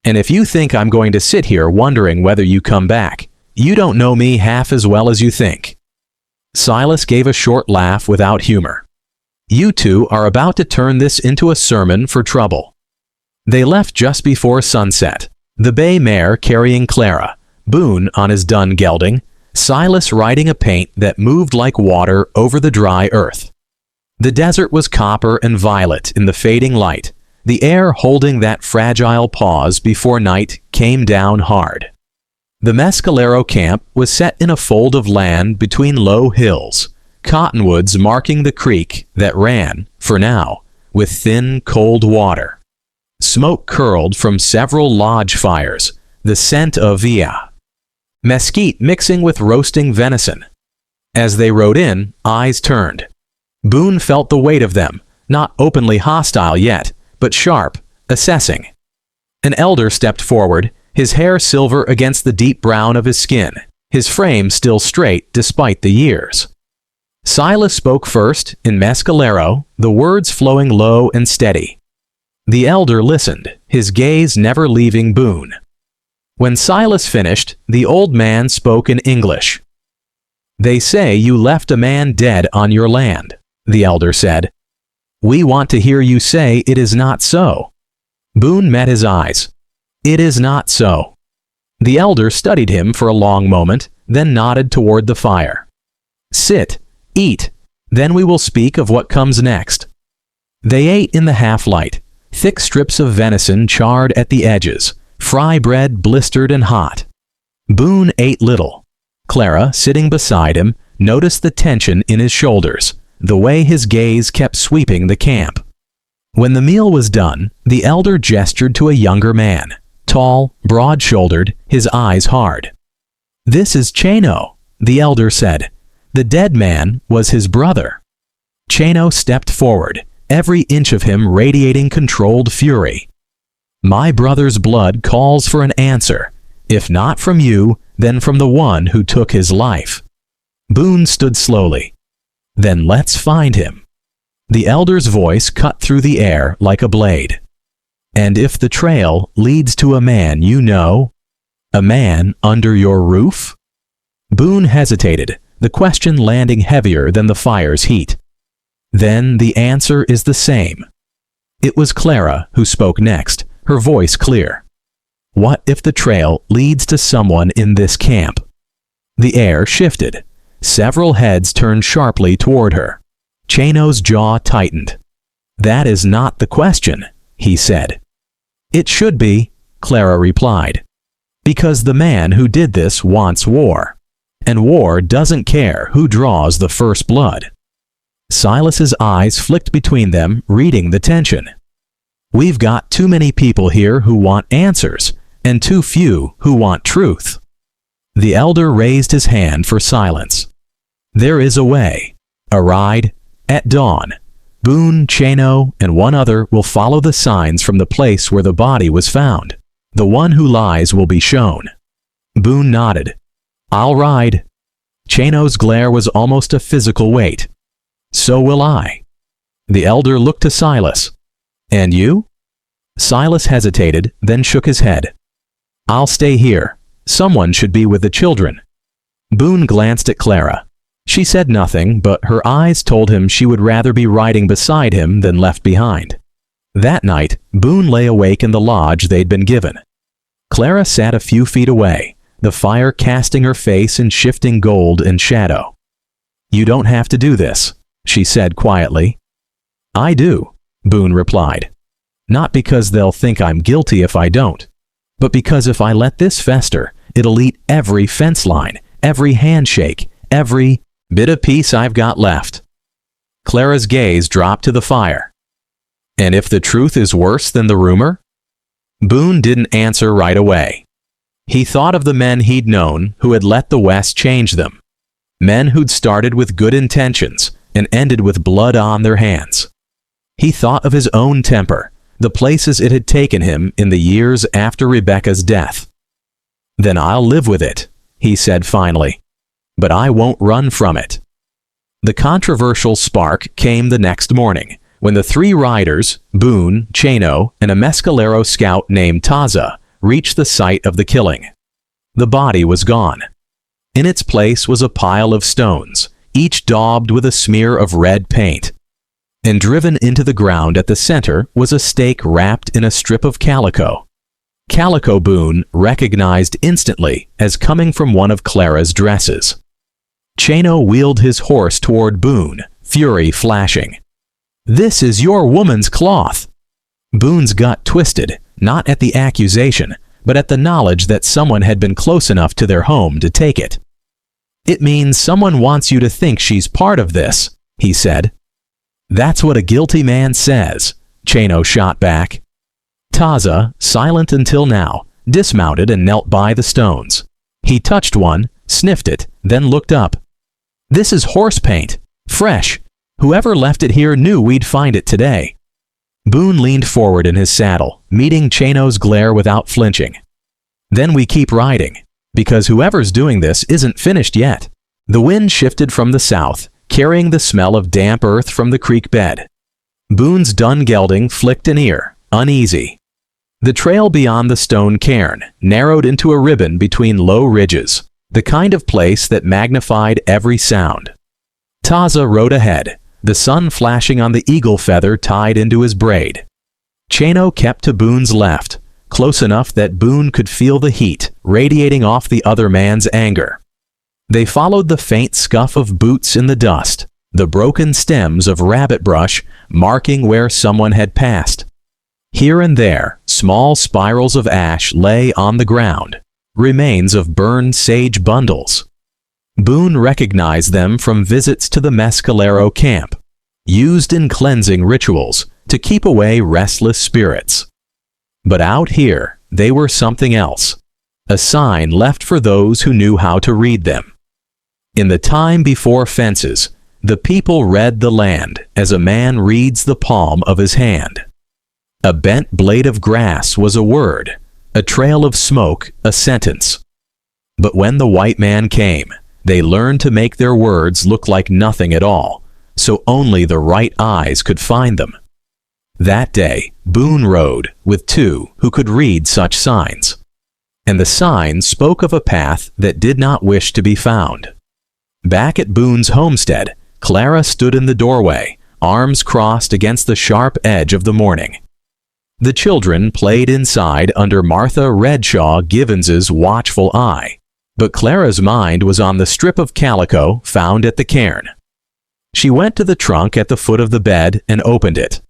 "And if you think I'm going to sit here wondering whether you come back, you don't know me half as well as you think." Silas gave a short laugh without humor. "You two are about to turn this into a sermon for trouble." They left just before sunset, the bay mare carrying Clara, Boone on his dun gelding, Silas riding a paint that moved like water over the dry earth. The desert was copper and violet in the fading light, the air holding that fragile pause before night came down hard. The mescalero camp was set in a fold of land between low hills, cottonwoods marking the creek that ran, for now, with thin, cold water. Smoke curled from several lodge fires, the scent of mesquite mixing with roasting venison. As they rode in, eyes turned. Boone felt the weight of them, not openly hostile yet, but sharp, assessing. An elder stepped forward, his hair silver against the deep brown of his skin, his frame still straight despite the years. Silas spoke first, in Mescalero, the words flowing low and steady. The elder listened, his gaze never leaving Boone. When Silas finished, the old man spoke in English. "They say you left a man dead on your land," the elder said. "We want to hear you say it is not so." Boone met his eyes. "It is not so." The elder studied him for a long moment, then nodded toward the fire. "Sit, eat, then we will speak of what comes next." They ate in the half-light, thick strips of venison charred at the edges, fry bread blistered and hot. Boone ate little. Clara, sitting beside him, noticed the tension in his shoulders, the way his gaze kept sweeping the camp. When the meal was done, the elder gestured to a younger man, tall, broad-shouldered, his eyes hard. "This is Chano," the elder said. The dead man was his brother. Chano stepped forward, every inch of him radiating controlled fury. "My brother's blood calls for an answer, if not from you, then from the one who took his life." Boone stood slowly. "Then let's find him." The elder's voice cut through the air like a blade. "And if the trail leads to a man you know, a man under your roof?" Boone hesitated, the question landing heavier than the fire's heat. "Then the answer is the same." It was Clara who spoke next, her voice clear. "What if the trail leads to someone in this camp?" The air shifted. Several heads turned sharply toward her. Chano's jaw tightened. "That is not the question," he said. "It should be," Clara replied. "Because the man who did this wants war. And war doesn't care who draws the first blood." Silas's eyes flicked between them, reading the tension. "We've got too many people here who want answers, and too few who want truth." The elder raised his hand for silence. "There is a way. A ride. At dawn. Boone, Chano, and one other will follow the signs from the place where the body was found. The one who lies will be shown." Boone nodded. "I'll ride." Chano's glare was almost a physical weight. "So will I." The elder looked to Silas. "And you?" Silas hesitated, then shook his head. "I'll stay here. Someone should be with the children." Boone glanced at Clara. She said nothing, but her eyes told him she would rather be riding beside him than left behind. That night, Boone lay awake in the lodge they'd been given. Clara sat a few feet away, the fire casting her face in shifting gold and shadow. "You don't have to do this," she said quietly. "I do," Boone replied. "Not because they'll think I'm guilty if I don't, but because if I let this fester, it'll eat every fence line, every handshake, every bit of peace I've got left." Clara's gaze dropped to the fire. "And if the truth is worse than the rumor?" Boone didn't answer right away. He thought of the men he'd known who had let the West change them. Men who'd started with good intentions and ended with blood on their hands. He thought of his own temper, the places it had taken him in the years after Rebecca's death. "Then I'll live with it," he said finally. "But I won't run from it." The controversial spark came the next morning, when the three riders, Boone, Chano, and a Mescalero scout named Taza, reached the site of the killing. The body was gone. In its place was a pile of stones, each daubed with a smear of red paint. And driven into the ground at the center was a stake wrapped in a strip of calico. Calico Boone recognized instantly as coming from one of Clara's dresses. Chano wheeled his horse toward Boone, fury flashing. "This is your woman's cloth!" Boone's gut twisted, not at the accusation, but at the knowledge that someone had been close enough to their home to take it. "It means someone wants you to think she's part of this," he said. "That's what a guilty man says," Chano shot back. Taza, silent until now, dismounted and knelt by the stones. He touched one, sniffed it, then looked up. This is horse paint. Fresh. Whoever left it here knew we'd find it today." Boone leaned forward in his saddle, meeting Chano's glare without flinching. "Then we keep riding, because whoever's doing this isn't finished yet." The wind shifted from the south, carrying the smell of damp earth from the creek bed. Boone's dun gelding flicked an ear, uneasy. The trail beyond the stone cairn narrowed into a ribbon between low ridges, the kind of place that magnified every sound. Taza rode ahead, the sun flashing on the eagle feather tied into his braid. Chano kept to Boone's left, close enough that Boone could feel the heat radiating off the other man's anger. They followed the faint scuff of boots in the dust, the broken stems of rabbit brush marking where someone had passed. Here and there, small spirals of ash lay on the ground, remains of burned sage bundles. Boone recognized them from visits to the Mescalero camp, used in cleansing rituals to keep away restless spirits. But out here, they were something else, a sign left for those who knew how to read them. In the time before fences, the people read the land as a man reads the palm of his hand. A bent blade of grass was a word, a trail of smoke a sentence. But when the white man came, they learned to make their words look like nothing at all, so only the right eyes could find them. That day, Boone rode with two who could read such signs. And the signs spoke of a path that did not wish to be found. Back at Boone's homestead, Clara stood in the doorway, arms crossed against the sharp edge of the morning. The children played inside under Martha Redshaw Givens's watchful eye, but Clara's mind was on the strip of calico found at the cairn. She went to the trunk at the foot of the bed and opened it.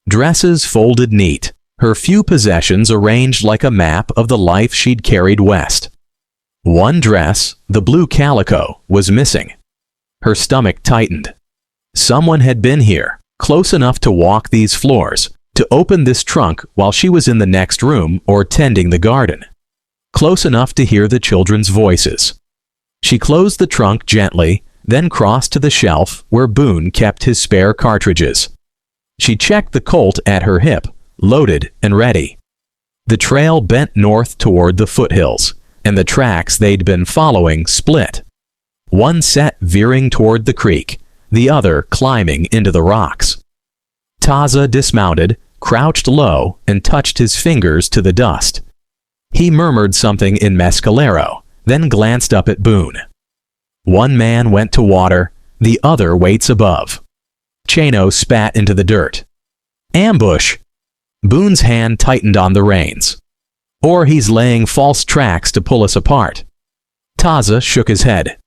Dresses folded neat, her few possessions arranged like a map of the life she'd carried west. One dress, the blue calico, was missing. Her stomach tightened. Someone had been here, close enough to walk these floors, to open this trunk while she was in the next room or tending the garden. Close enough to hear the children's voices. She closed the trunk gently, then crossed to the shelf where Boone kept his spare cartridges. She checked the Colt at her hip, loaded and ready. The trail bent north toward the foothills, and the tracks they'd been following split. One set veering toward the creek, the other climbing into the rocks. Taza dismounted, crouched low, and touched his fingers to the dust. He murmured something in Mescalero, then glanced up at Boone. One man went to water, the other waits above. Chano spat into the dirt. Ambush! Boone's hand tightened on the reins. Or he's laying false tracks to pull us apart. Taza shook his head.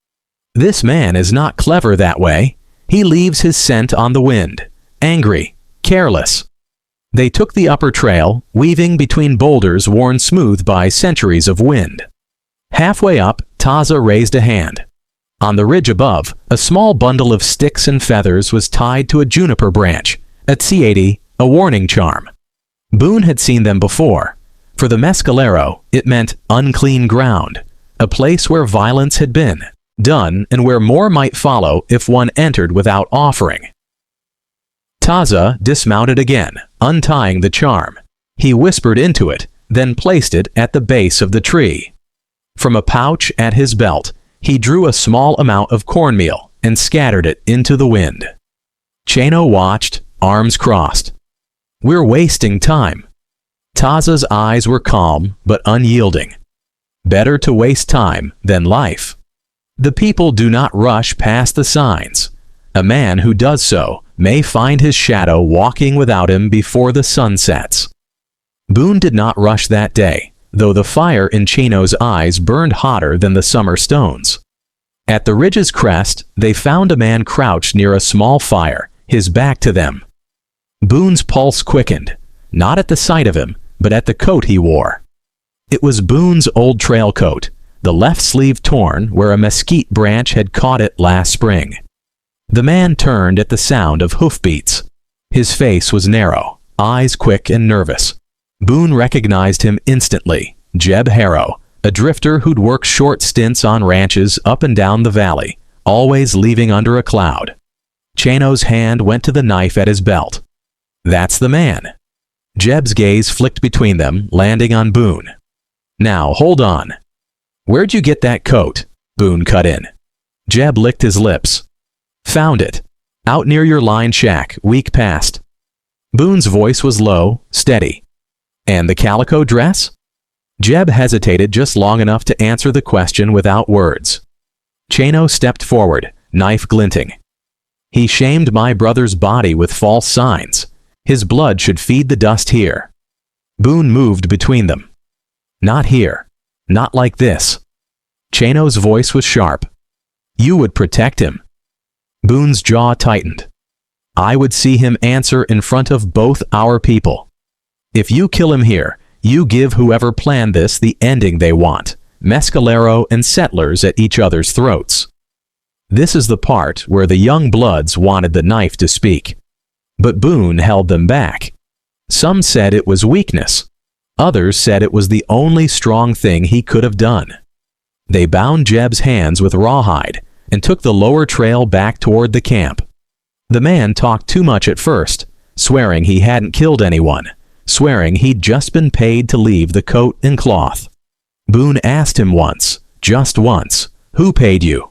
This man is not clever that way. He leaves his scent on the wind, angry, careless. They took the upper trail, weaving between boulders worn smooth by centuries of wind. Halfway up, Taza raised a hand. On the ridge above, a small bundle of sticks and feathers was tied to a juniper branch, a tziadi, a warning charm. Boone had seen them before. For the Mescalero, it meant unclean ground, a place where violence had been done and where more might follow if one entered without offering. Taza dismounted again, untying the charm. He whispered into it, then placed it at the base of the tree. From a pouch at his belt, he drew a small amount of cornmeal and scattered it into the wind. Chano watched, arms crossed. We're wasting time. Taza's eyes were calm but unyielding. Better to waste time than life. The people do not rush past the signs. A man who does so may find his shadow walking without him before the sun sets. Boone did not rush that day, though the fire in Chano's eyes burned hotter than the summer stones. At the ridge's crest, they found a man crouched near a small fire, his back to them. Boone's pulse quickened, not at the sight of him, but at the coat he wore. It was Boone's old trail coat, the left sleeve torn where a mesquite branch had caught it last spring. The man turned at the sound of hoofbeats. His face was narrow, eyes quick and nervous. Boone recognized him instantly, Jeb Harrow, a drifter who'd worked short stints on ranches up and down the valley, always leaving under a cloud. Chano's hand went to the knife at his belt. That's the man. Jeb's gaze flicked between them, landing on Boone. Now, hold on. Where'd you get that coat? Boone cut in. Jeb licked his lips. Found it. Out near your line shack, week past. Boone's voice was low, steady. And the calico dress? Jeb hesitated just long enough to answer the question without words. Chano stepped forward, knife glinting. He shamed my brother's body with false signs. His blood should feed the dust here. Boone moved between them. Not here. Not like this. Chano's voice was sharp. You would protect him. Boone's jaw tightened. I would see him answer in front of both our people. If you kill him here, you give whoever planned this the ending they want, mescalero and settlers at each other's throats. This is the part where the young bloods wanted the knife to speak. But Boone held them back. Some said it was weakness. Others said it was the only strong thing he could have done. They bound Jeb's hands with rawhide and took the lower trail back toward the camp. The man talked too much at first, swearing he hadn't killed anyone, swearing he'd just been paid to leave the coat and cloth. Boone asked him once, just once, who paid you?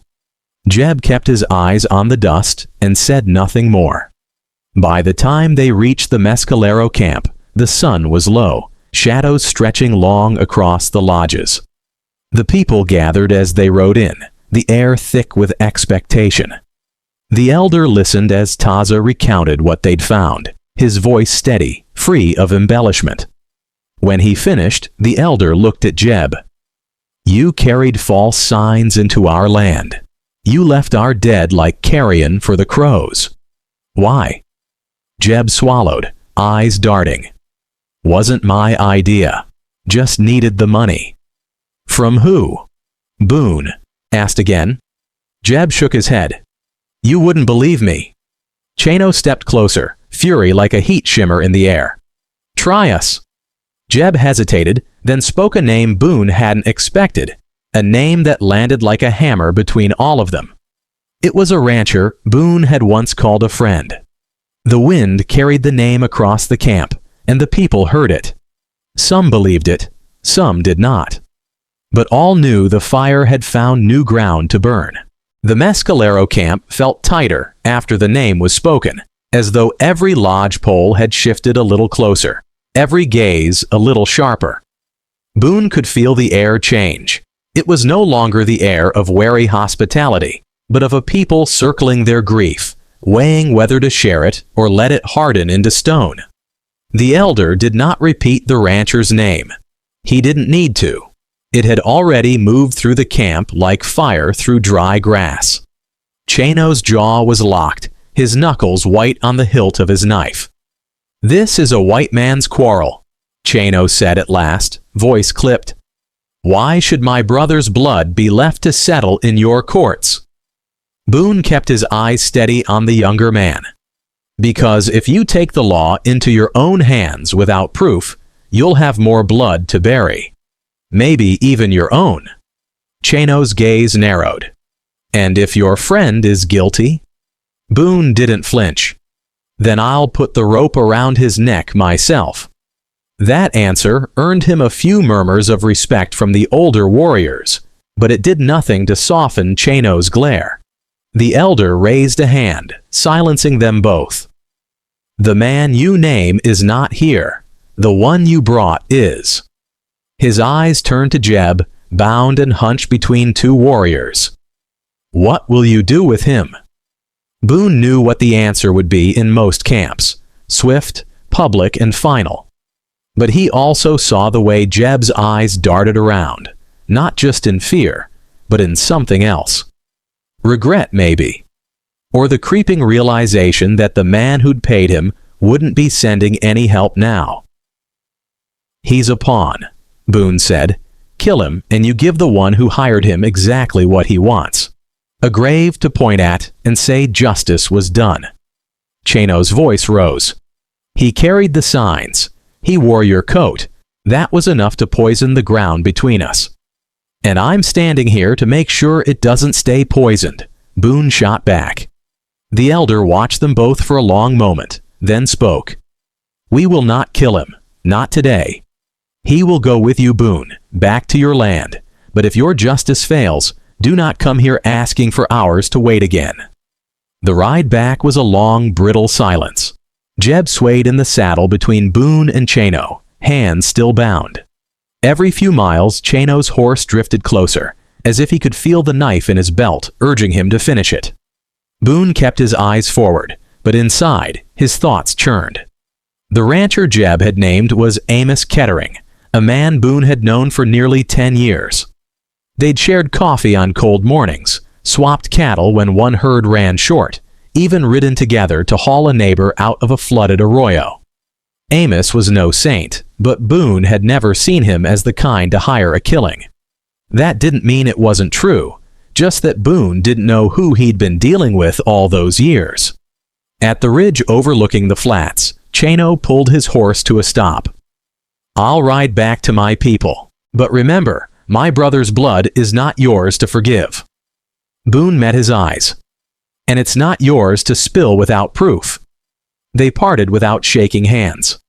Jeb kept his eyes on the dust and said nothing more. By the time they reached the mescalero camp, the sun was low, shadows stretching long across the lodges. The people gathered as they rode in, the air thick with expectation. The elder listened as Taza recounted what they'd found, his voice steady, free of embellishment. When he finished, the elder looked at Jeb. You carried false signs into our land. You left our dead like carrion for the crows. Why? Jeb swallowed, eyes darting. Wasn't my idea. Just needed the money. From who? Boone asked again. Jeb shook his head. You wouldn't believe me. Chano stepped closer, fury like a heat shimmer in the air. Try us. Jeb hesitated, then spoke a name Boone hadn't expected, a name that landed like a hammer between all of them. It was a rancher Boone had once called a friend. The wind carried the name across the camp, and the people heard it. Some believed it, some did not. But all knew the fire had found new ground to burn. The mescalero camp felt tighter after the name was spoken, as though every lodge pole had shifted a little closer, every gaze a little sharper. Boone could feel the air change. It was no longer the air of wary hospitality, but of a people circling their grief, weighing whether to share it or let it harden into stone. The elder did not repeat the rancher's name. He didn't need to. It had already moved through the camp like fire through dry grass. Chano's jaw was locked, his knuckles white on the hilt of his knife. This is a white man's quarrel, Chano said at last, voice clipped. Why should my brother's blood be left to settle in your courts? Boone kept his eyes steady on the younger man. Because if you take the law into your own hands without proof, you'll have more blood to bury. Maybe even your own. Chano's gaze narrowed. And if your friend is guilty? Boone didn't flinch. Then I'll put the rope around his neck myself. That answer earned him a few murmurs of respect from the older warriors, but it did nothing to soften Chano's glare. The elder raised a hand, silencing them both. The man you name is not here. The one you brought is. His eyes turned to Jeb, bound and hunched between two warriors. What will you do with him? Boone knew what the answer would be in most camps, swift, public, and final. But he also saw the way Jeb's eyes darted around, not just in fear, but in something else. Regret, maybe. Or the creeping realization that the man who'd paid him wouldn't be sending any help now. He's a pawn, Boone said. Kill him, and you give the one who hired him exactly what he wants. A grave to point at and say justice was done. Chano's voice rose. He carried the signs. He wore your coat. That was enough to poison the ground between us. And I'm standing here to make sure it doesn't stay poisoned. Boone shot back. The elder watched them both for a long moment, then spoke. "We will not kill him, not today. He will go with you, Boone, back to your land, but if your justice fails, do not come here asking for hours to wait again." The ride back was a long, brittle silence. Jeb swayed in the saddle between Boone and Chano, hands still bound. Every few miles, Chano's horse drifted closer, as if he could feel the knife in his belt urging him to finish it. Boone kept his eyes forward, but inside, his thoughts churned. The rancher Jeb had named was Amos Kettering, a man Boone had known for nearly 10 years. They'd shared coffee on cold mornings, swapped cattle when one herd ran short, even ridden together to haul a neighbor out of a flooded arroyo. Amos was no saint, but Boone had never seen him as the kind to hire a killing. That didn't mean it wasn't true, just that Boone didn't know who he'd been dealing with all those years. At the ridge overlooking the flats, Chano pulled his horse to a stop. "I'll ride back to my people, but remember, my brother's blood is not yours to forgive." Boone met his eyes. "And it's not yours to spill without proof." They parted without shaking hands.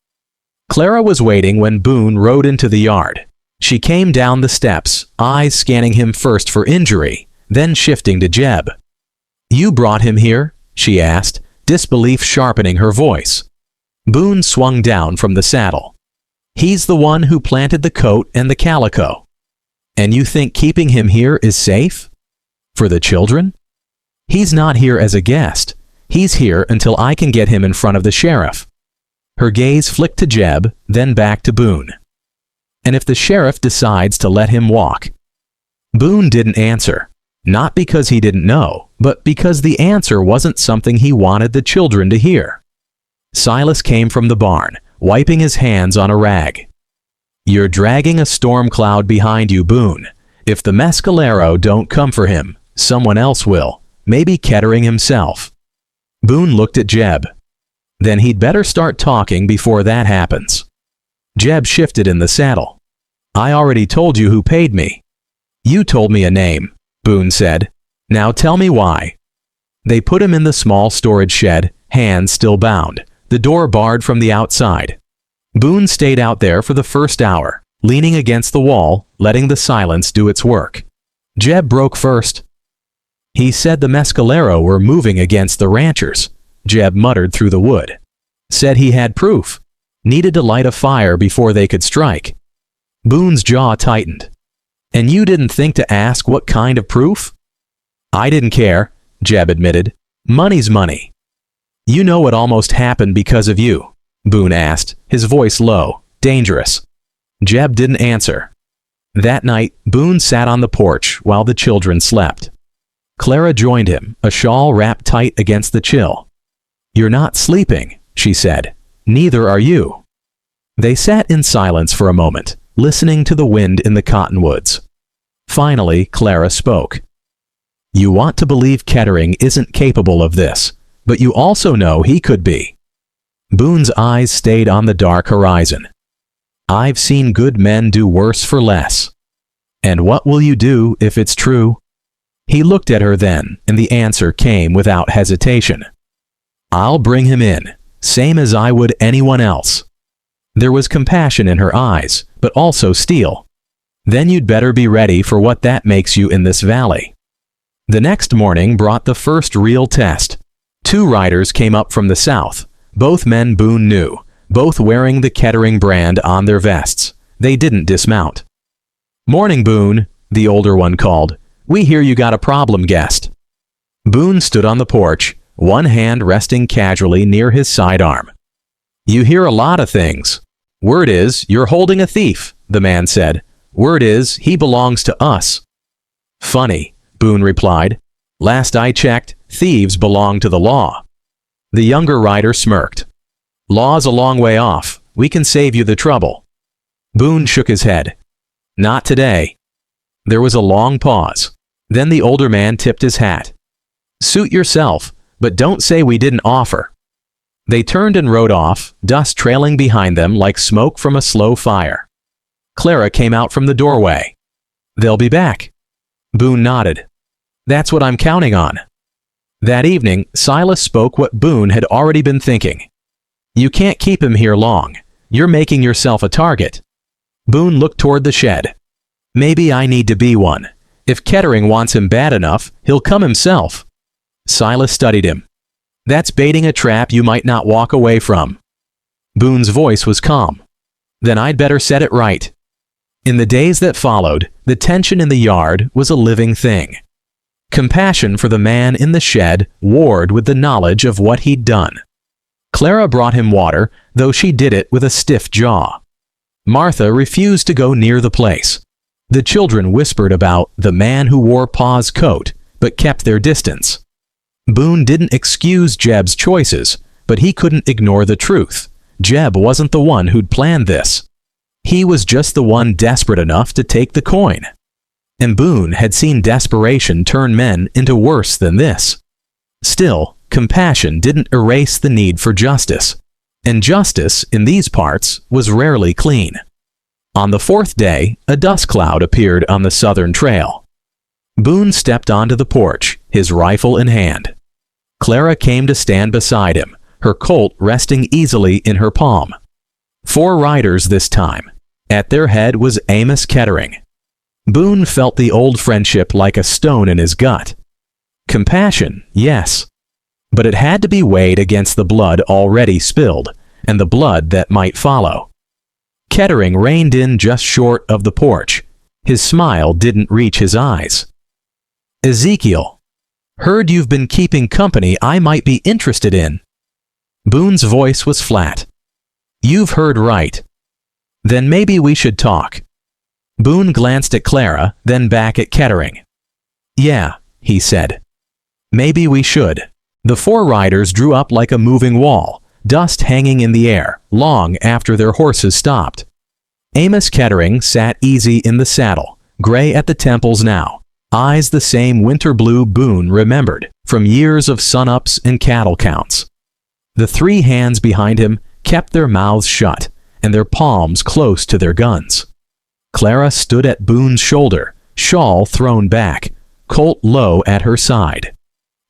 Clara was waiting when Boone rode into the yard. She came down the steps, eyes scanning him first for injury, then shifting to Jeb. "You brought him here?" she asked, disbelief sharpening her voice. Boone swung down from the saddle. "He's the one who planted the coat and the calico. And you think keeping him here is safe? For the children? He's not here as a guest. He's here until I can get him in front of the sheriff." Her gaze flicked to Jeb, then back to Boone. "And if the sheriff decides to let him walk?" Boone didn't answer, not because he didn't know, but because the answer wasn't something he wanted the children to hear. Silas came from the barn, wiping his hands on a rag. "You're dragging a storm cloud behind you, Boone. If the mescalero don't come for him, someone else will, maybe Kettering himself." Boone looked at Jeb. "Then he'd better start talking before that happens." Jeb shifted in the saddle. "I already told you who paid me." "You told me a name," Boone said. "Now tell me why." They put him in the small storage shed, hands still bound, the door barred from the outside. Boone stayed out there for the first hour, leaning against the wall, letting the silence do its work. Jeb broke first. "He said the mescalero were moving against the ranchers," Jeb muttered through the wood. "Said he had proof. Needed to light a fire before they could strike." Boone's jaw tightened. "And you didn't think to ask what kind of proof?" "I didn't care," Jeb admitted. "Money's money." "You know what almost happened because of you?" Boone asked, his voice low, dangerous. Jeb didn't answer. That night, Boone sat on the porch while the children slept. Clara joined him, a shawl wrapped tight against the chill. "You're not sleeping," she said. "Neither are you." They sat in silence for a moment, listening to the wind in the cottonwoods. Finally, Clara spoke. "You want to believe Kettering isn't capable of this, but you also know he could be." Boone's eyes stayed on the dark horizon. "I've seen good men do worse for less." "And what will you do if it's true?" He looked at her then, and the answer came without hesitation. "I'll bring him in, same as I would anyone else." There was compassion in her eyes, but also steel. "Then you'd better be ready for what that makes you in this valley." The next morning brought the first real test. 2 riders came up from the south, both men Boone knew, both wearing the Kettering brand on their vests. They didn't dismount. "Morning, Boone," the older one called. "We hear you got a problem guest." Boone stood on the porch, one hand resting casually near his sidearm. "You hear a lot of things. Word is you're holding a thief," the man said. "Word is he belongs to us." "Funny," Boone replied. "Last I checked, thieves belong to the law." The younger rider smirked. "Law's a long way off. We can save you the trouble." Boone shook his head. "Not today." There was a long pause. Then the older man tipped his hat. "Suit yourself, but don't say we didn't offer." They turned and rode off, dust trailing behind them like smoke from a slow fire. Clara came out from the doorway. "They'll be back." Boone nodded. "That's what I'm counting on." That evening, Silas spoke what Boone had already been thinking. "You can't keep him here long. You're making yourself a target." Boone looked toward the shed. "Maybe I need to be one. If Kettering wants him bad enough, he'll come himself." Silas studied him. "That's baiting a trap you might not walk away from." Boone's voice was calm. "Then I'd better set it right." In the days that followed, the tension in the yard was a living thing. Compassion for the man in the shed warred with the knowledge of what he'd done. Clara brought him water, though she did it with a stiff jaw. Martha refused to go near the place. The children whispered about the man who wore Pa's coat, but kept their distance. Boone didn't excuse Jeb's choices, but he couldn't ignore the truth. Jeb wasn't the one who'd planned this. He was just the one desperate enough to take the coin. And Boone had seen desperation turn men into worse than this. Still, compassion didn't erase the need for justice. And justice, in these parts, was rarely clean. On the fourth day, a dust cloud appeared on the southern trail. Boone stepped onto the porch, his rifle in hand. Clara came to stand beside him, her Colt resting easily in her palm. 4 riders this time. At their head was Amos Kettering. Boone felt the old friendship like a stone in his gut. Compassion, yes. But it had to be weighed against the blood already spilled, and the blood that might follow. Kettering reined in just short of the porch. His smile didn't reach his eyes. "Ezekiel, heard you've been keeping company I might be interested in." Boone's voice was flat. "You've heard right. Then maybe we should talk." Boone glanced at Clara, then back at Kettering. "Yeah," he said. "Maybe we should." The 4 riders drew up like a moving wall, dust hanging in the air, long after their horses stopped. Amos Kettering sat easy in the saddle, gray at the temples now, eyes the same winter blue Boone remembered from years of sun-ups and cattle counts. The 3 hands behind him kept their mouths shut and their palms close to their guns. Clara stood at Boone's shoulder, shawl thrown back, Colt low at her side.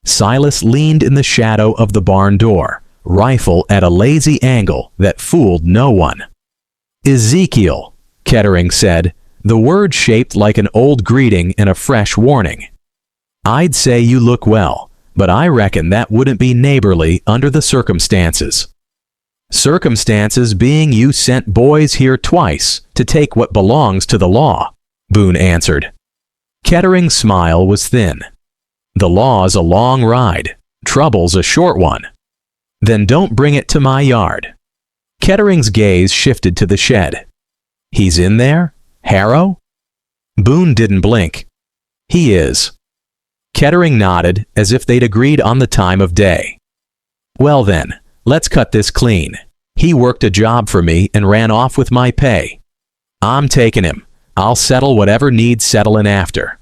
Silas leaned in the shadow of the barn door, rifle at a lazy angle that fooled no one. "Ezekiel," Kettering said, the word shaped like an old greeting and a fresh warning. "I'd say you look well, but I reckon that wouldn't be neighborly under the circumstances." "Circumstances being you sent boys here twice to take what belongs to the law," Boone answered. Kettering's smile was thin. "The law's a long ride. Trouble's a short one." "Then don't bring it to my yard." Kettering's gaze shifted to the shed. "He's in there? Harrow?" Boone didn't blink. "He is." Kettering nodded, as if they'd agreed on the time of day. "Well then, let's cut this clean. He worked a job for me and ran off with my pay. I'm taking him. I'll settle whatever needs settling after."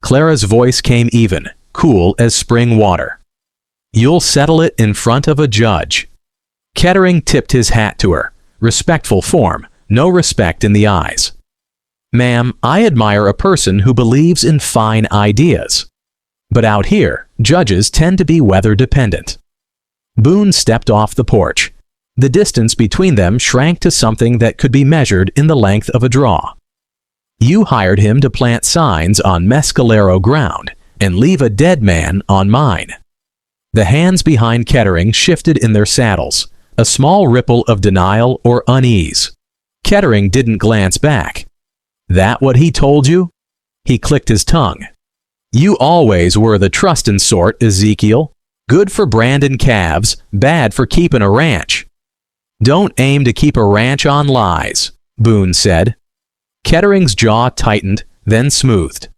Clara's voice came even, cool as spring water. "You'll settle it in front of a judge." Kettering tipped his hat to her. Respectful form, no respect in the eyes. "Ma'am, I admire a person who believes in fine ideas. But out here, judges tend to be weather dependent." Boone stepped off the porch. The distance between them shrank to something that could be measured in the length of a draw. "You hired him to plant signs on Mescalero ground and leave a dead man on mine." The hands behind Kettering shifted in their saddles, a small ripple of denial or unease. Kettering didn't glance back. "That what he told you?" He clicked his tongue. "You always were the trustin' sort, Ezekiel. Good for branding calves, bad for keeping a ranch." "Don't aim to keep a ranch on lies," Boone said. Kettering's jaw tightened, then smoothed.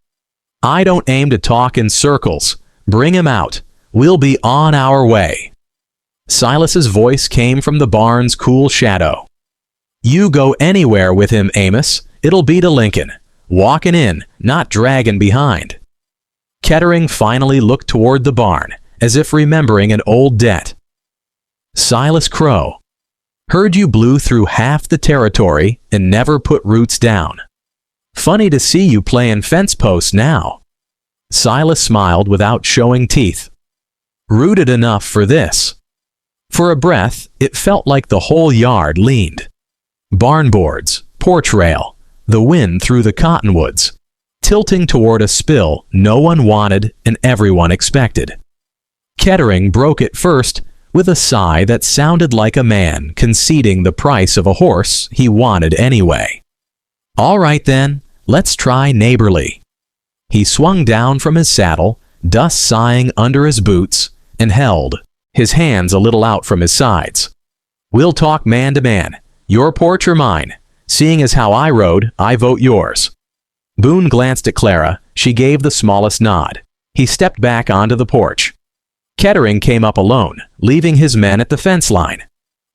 "I don't aim to talk in circles. Bring him out. We'll be on our way." Silas's voice came from the barn's cool shadow. "You go anywhere with him, Amos. It'll be to Lincoln. Walking in, not dragging behind." Kettering finally looked toward the barn, as if remembering an old debt. "Silas Crow, heard you blew through half the territory and never put roots down. Funny to see you playing fence post now." Silas smiled without showing teeth. Rooted enough for this. For a breath, it felt like the whole yard leaned. Barn boards, porch rail, the wind through the cottonwoods, tilting toward a spill no one wanted and everyone expected. Kettering broke it first with a sigh that sounded like a man conceding the price of a horse he wanted anyway. All right then, let's try neighborly. He swung down from his saddle, dust sighing under his boots, and held, his hands a little out from his sides. We'll talk man to man, your porch or mine. Seeing as how I rode, I vote yours. Boone glanced at Clara. She gave the smallest nod. He stepped back onto the porch. Kettering came up alone, leaving his men at the fence line.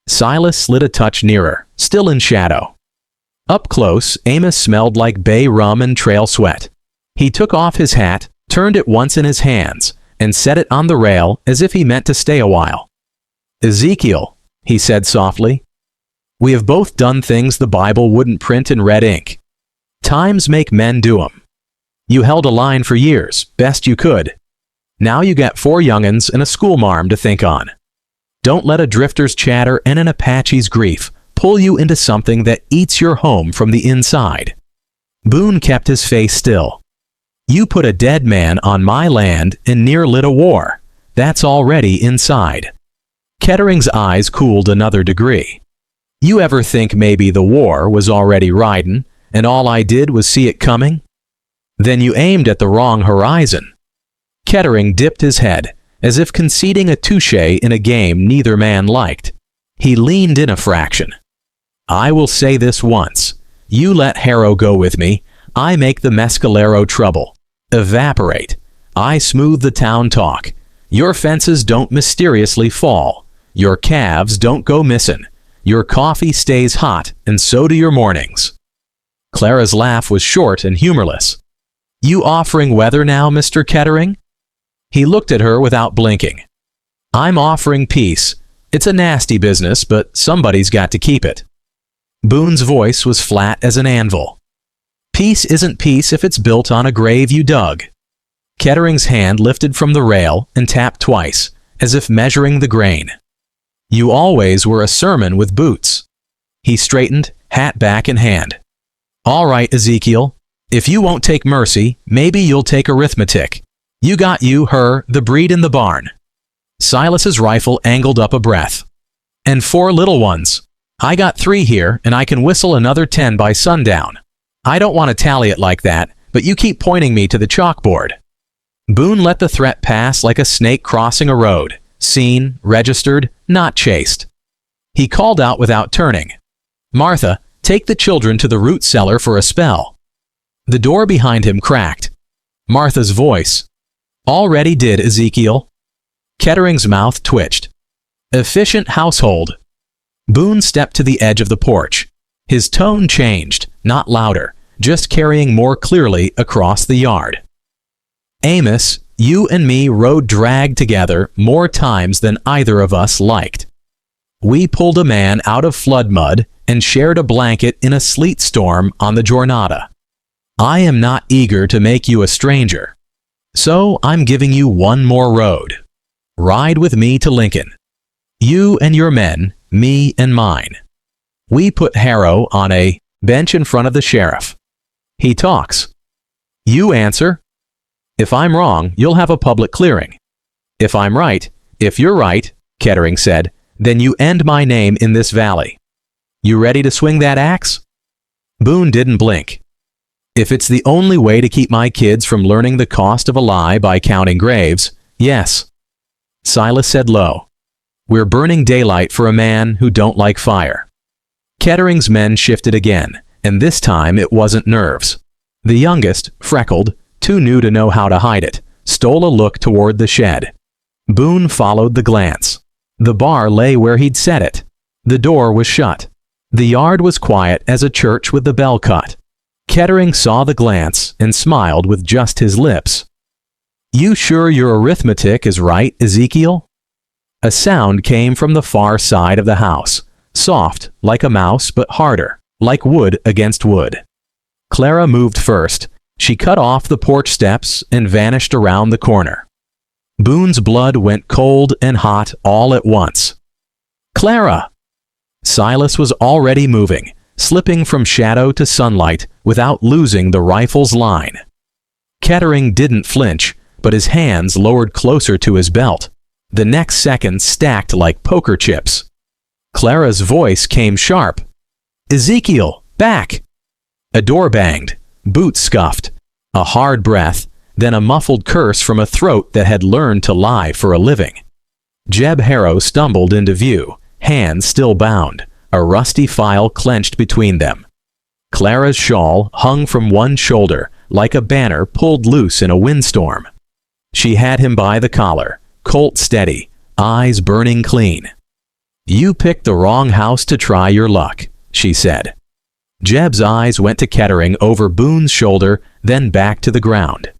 Silas slid a touch nearer, still in shadow. Up close, Amos smelled like bay rum and trail sweat. He took off his hat, turned it once in his hands, and set it on the rail as if he meant to stay a while. Ezekiel, he said softly, we have both done things the Bible wouldn't print in red ink. Times make men do 'em. You held a line for years, best you could. Now you got 4 young'uns and a schoolmarm to think on. Don't let a drifter's chatter and an Apache's grief pull you into something that eats your home from the inside. Boone kept his face still. You put a dead man on my land and near lit a war. That's already inside. Kettering's eyes cooled another degree. You ever think maybe the war was already riding, and all I did was see it coming? Then you aimed at the wrong horizon. Kettering dipped his head, as if conceding a touche in a game neither man liked. He leaned in a fraction. I will say this once. You let Harrow go with me, I make the Mescalero trouble evaporate. I smooth the town talk. Your fences don't mysteriously fall. Your calves don't go missing. Your coffee stays hot, and so do your mornings. Clara's laugh was short and humorless. You offering weather now, Mr. Kettering? He looked at her without blinking. I'm offering peace. It's a nasty business, but somebody's got to keep it. Boone's voice was flat as an anvil. Peace isn't peace if it's built on a grave you dug. Kettering's hand lifted from the rail and tapped twice, as if measuring the grain. You always were a sermon with boots. He straightened, hat back in hand. All right, Ezekiel. If you won't take mercy, maybe you'll take arithmetic. You got you, her, the breed in the barn. Silas's rifle angled up a breath. And 4 little ones. I got 3 here, and I can whistle another 10 by sundown. I don't want to tally it like that, but you keep pointing me to the chalkboard. Boone let the threat pass like a snake crossing a road. Seen, registered, not chased. He called out without turning. Martha, take the children to the root cellar for a spell. The door behind him cracked. Martha's voice. Already did, Ezekiel. Kettering's mouth twitched. Efficient household. Boone stepped to the edge of the porch. His tone changed, not louder, just carrying more clearly across the yard. Amos, you and me rode drag together more times than either of us liked. We pulled a man out of flood mud and shared a blanket in a sleet storm on the Jornada. I am not eager to make you a stranger. So I'm giving you one more road. Ride with me to Lincoln. You and your men, me and mine. We put Harrow on a bench in front of the sheriff. He talks. You answer. If I'm wrong, you'll have a public clearing. If I'm right, if you're right, Kettering said, then you end my name in this valley. You ready to swing that axe? Boone didn't blink. If it's the only way to keep my kids from learning the cost of a lie by counting graves, yes. Silas said low. We're burning daylight for a man who don't like fire. Kettering's men shifted again, and this time it wasn't nerves. The youngest, freckled, too new to know how to hide it, stole a look toward the shed. Boone followed the glance. The bar lay where he'd set it. The door was shut. The yard was quiet as a church with the bell cut. Kettering saw the glance and smiled with just his lips. You sure your arithmetic is right, Ezekiel? A sound came from the far side of the house, soft, like a mouse, but harder, like wood against wood. Clara moved first. She cut off the porch steps and vanished around the corner. Boone's blood went cold and hot all at once. "Clara!" Silas was already moving, slipping from shadow to sunlight without losing the rifle's line. Kettering didn't flinch, but his hands lowered closer to his belt, the next second stacked like poker chips. Clara's voice came sharp. "Ezekiel, back!" A door banged, boots scuffed, a hard breath, then a muffled curse from a throat that had learned to lie for a living. Jeb Harrow stumbled into view, hands still bound, a rusty file clenched between them. Clara's shawl hung from one shoulder like a banner pulled loose in a windstorm. She had him by the collar, Colt steady, eyes burning clean. "You picked the wrong house to try your luck," she said. Jeb's eyes went to Kettering over Boone's shoulder, then back to the ground.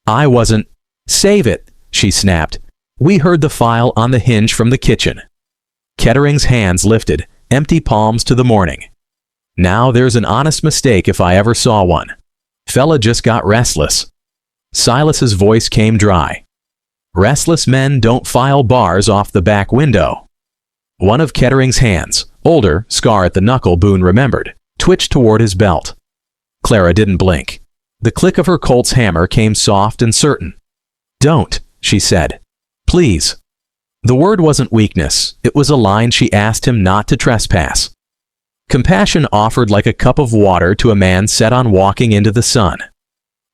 "I wasn't—" "Save it," she snapped. "We heard the file on the hinge from the kitchen." Kettering's hands lifted, empty palms to the morning. "Now there's an honest mistake if I ever saw one. Fella just got restless." Silas's voice came dry. "Restless men don't file bars off the back window." One of Kettering's hands, older, scar at the knuckle Boone remembered, twitched toward his belt. Clara didn't blink. The click of her Colt's hammer came soft and certain. "Don't," she said. "Please." The word wasn't weakness, it was a line she asked him not to trespass. Compassion offered like a cup of water to a man set on walking into the sun.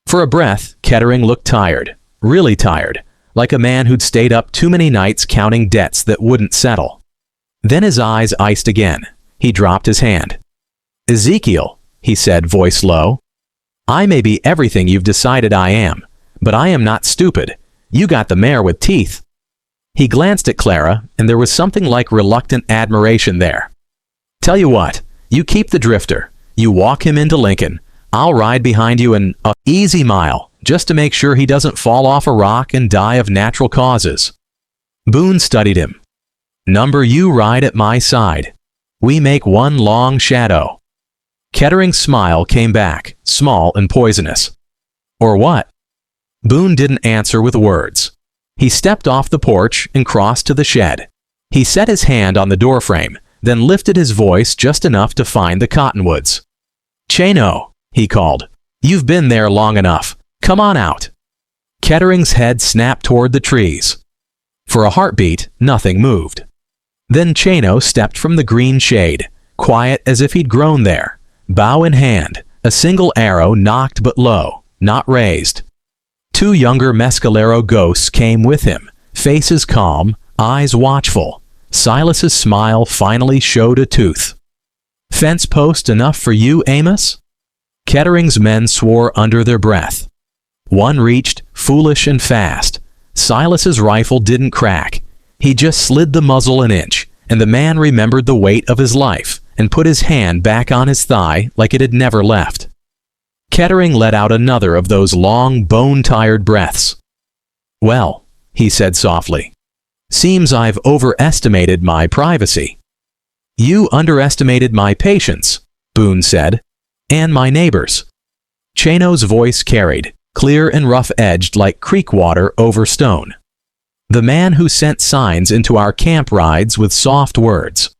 For a breath, Kettering looked tired, really tired, like a man who'd stayed up too many nights counting debts that wouldn't settle. Then his eyes iced again. He dropped his hand. "Ezekiel," he said, voice low. "I may be everything you've decided I am, but I am not stupid. You got the mare with teeth." He glanced at Clara, and there was something like reluctant admiration there. "Tell you what, you keep the drifter. You walk him into Lincoln. I'll ride behind you an easy mile, just to make sure he doesn't fall off a rock and die of natural causes." Boone studied him. "Number you ride at my side. We make one long shadow." Kettering's smile came back, small and poisonous. "Or what?" Boone didn't answer with words. He stepped off the porch and crossed to the shed. He set his hand on the doorframe, then lifted his voice just enough to find the cottonwoods. "Chano," he called. "You've been there long enough. Come on out." Kettering's head snapped toward the trees. For a heartbeat, nothing moved. Then Chano stepped from the green shade, quiet as if he'd grown there, bow in hand, a single arrow nocked but low, not raised. Two younger mescalero ghosts came with him, faces calm, eyes watchful. Silas's smile finally showed a tooth. "Fence post enough for you, Amos?" Kettering's men swore under their breath. One reached, foolish and fast. Silas's rifle didn't crack. He just slid the muzzle an inch, and the man remembered the weight of his life and put his hand back on his thigh like it had never left. Kettering let out another of those long, bone-tired breaths. "Well," he said softly, "seems I've overestimated my privacy." "You underestimated my patience," Boone said, "and my neighbors." Chano's voice carried, clear and rough-edged like creek water over stone. "The man who sent signs into our camp rides with soft words.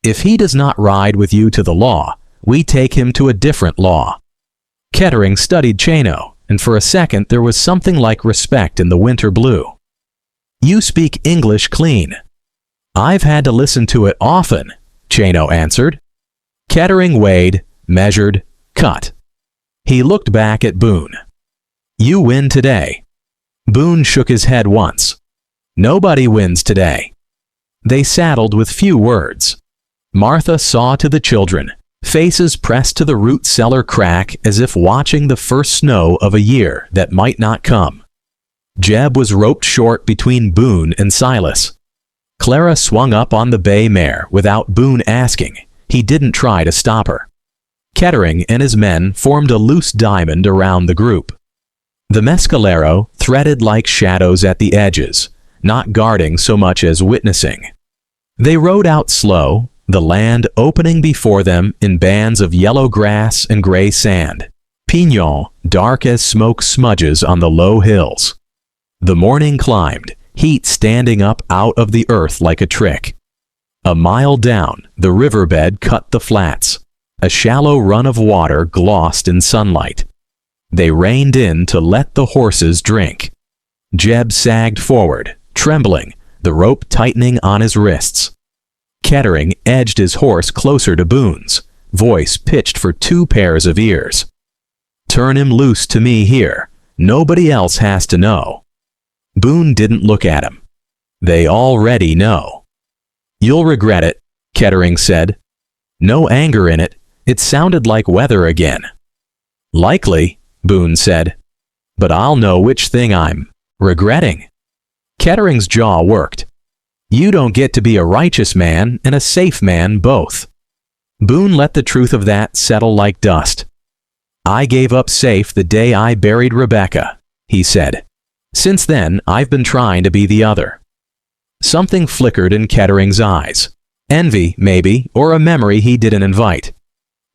If he does not ride with you to the law, we take him to a different law." Kettering studied Chano, and for a second there was something like respect in the winter blue. "You speak English clean." "I've had to listen to it often," Chano answered. Kettering weighed, measured, cut. He looked back at Boone. "You win today." Boone shook his head once. "Nobody wins today." They saddled with few words. Martha saw to the children, faces pressed to the root cellar crack as if watching the first snow of a year that might not come. Jeb was roped short between Boone and Silas. Clara swung up on the bay mare without Boone asking. He didn't try to stop her. Kettering and his men formed a loose diamond around the group. The mescalero threaded like shadows at the edges, not guarding so much as witnessing. They rode out slow, the land opening before them in bands of yellow grass and gray sand, pinon dark as smoke smudges on the low hills. The morning climbed, heat standing up out of the earth like a trick. A mile down, the riverbed cut the flats. A shallow run of water glossed in sunlight. They reined in to let the horses drink. Jeb sagged forward, trembling, the rope tightening on his wrists. Kettering edged his horse closer to Boone's, voice pitched for 2 pairs of ears. "Turn him loose to me here. Nobody else has to know." Boone didn't look at him. "They already know." "You'll regret it," Kettering said. No anger in it. It sounded like weather again. "Likely," Boone said. "But I'll know which thing I'm regretting." Kettering's jaw worked. "You don't get to be a righteous man and a safe man both." Boone let the truth of that settle like dust. "I gave up safe the day I buried Rebecca," he said. "Since then, I've been trying to be the other." Something flickered in Kettering's eyes. Envy, maybe, or a memory he didn't invite.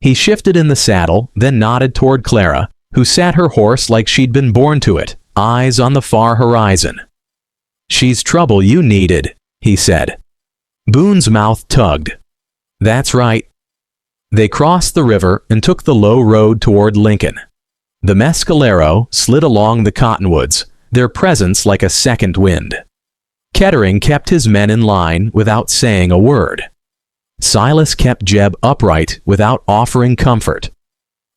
He shifted in the saddle, then nodded toward Clara, who sat her horse like she'd been born to it, eyes on the far horizon. "She's trouble you needed," he said. Boone's mouth tugged. "That's right." They crossed the river and took the low road toward Lincoln. The mescalero slid along the cottonwoods, their presence like a second wind. Kettering kept his men in line without saying a word. Silas kept Jeb upright without offering comfort.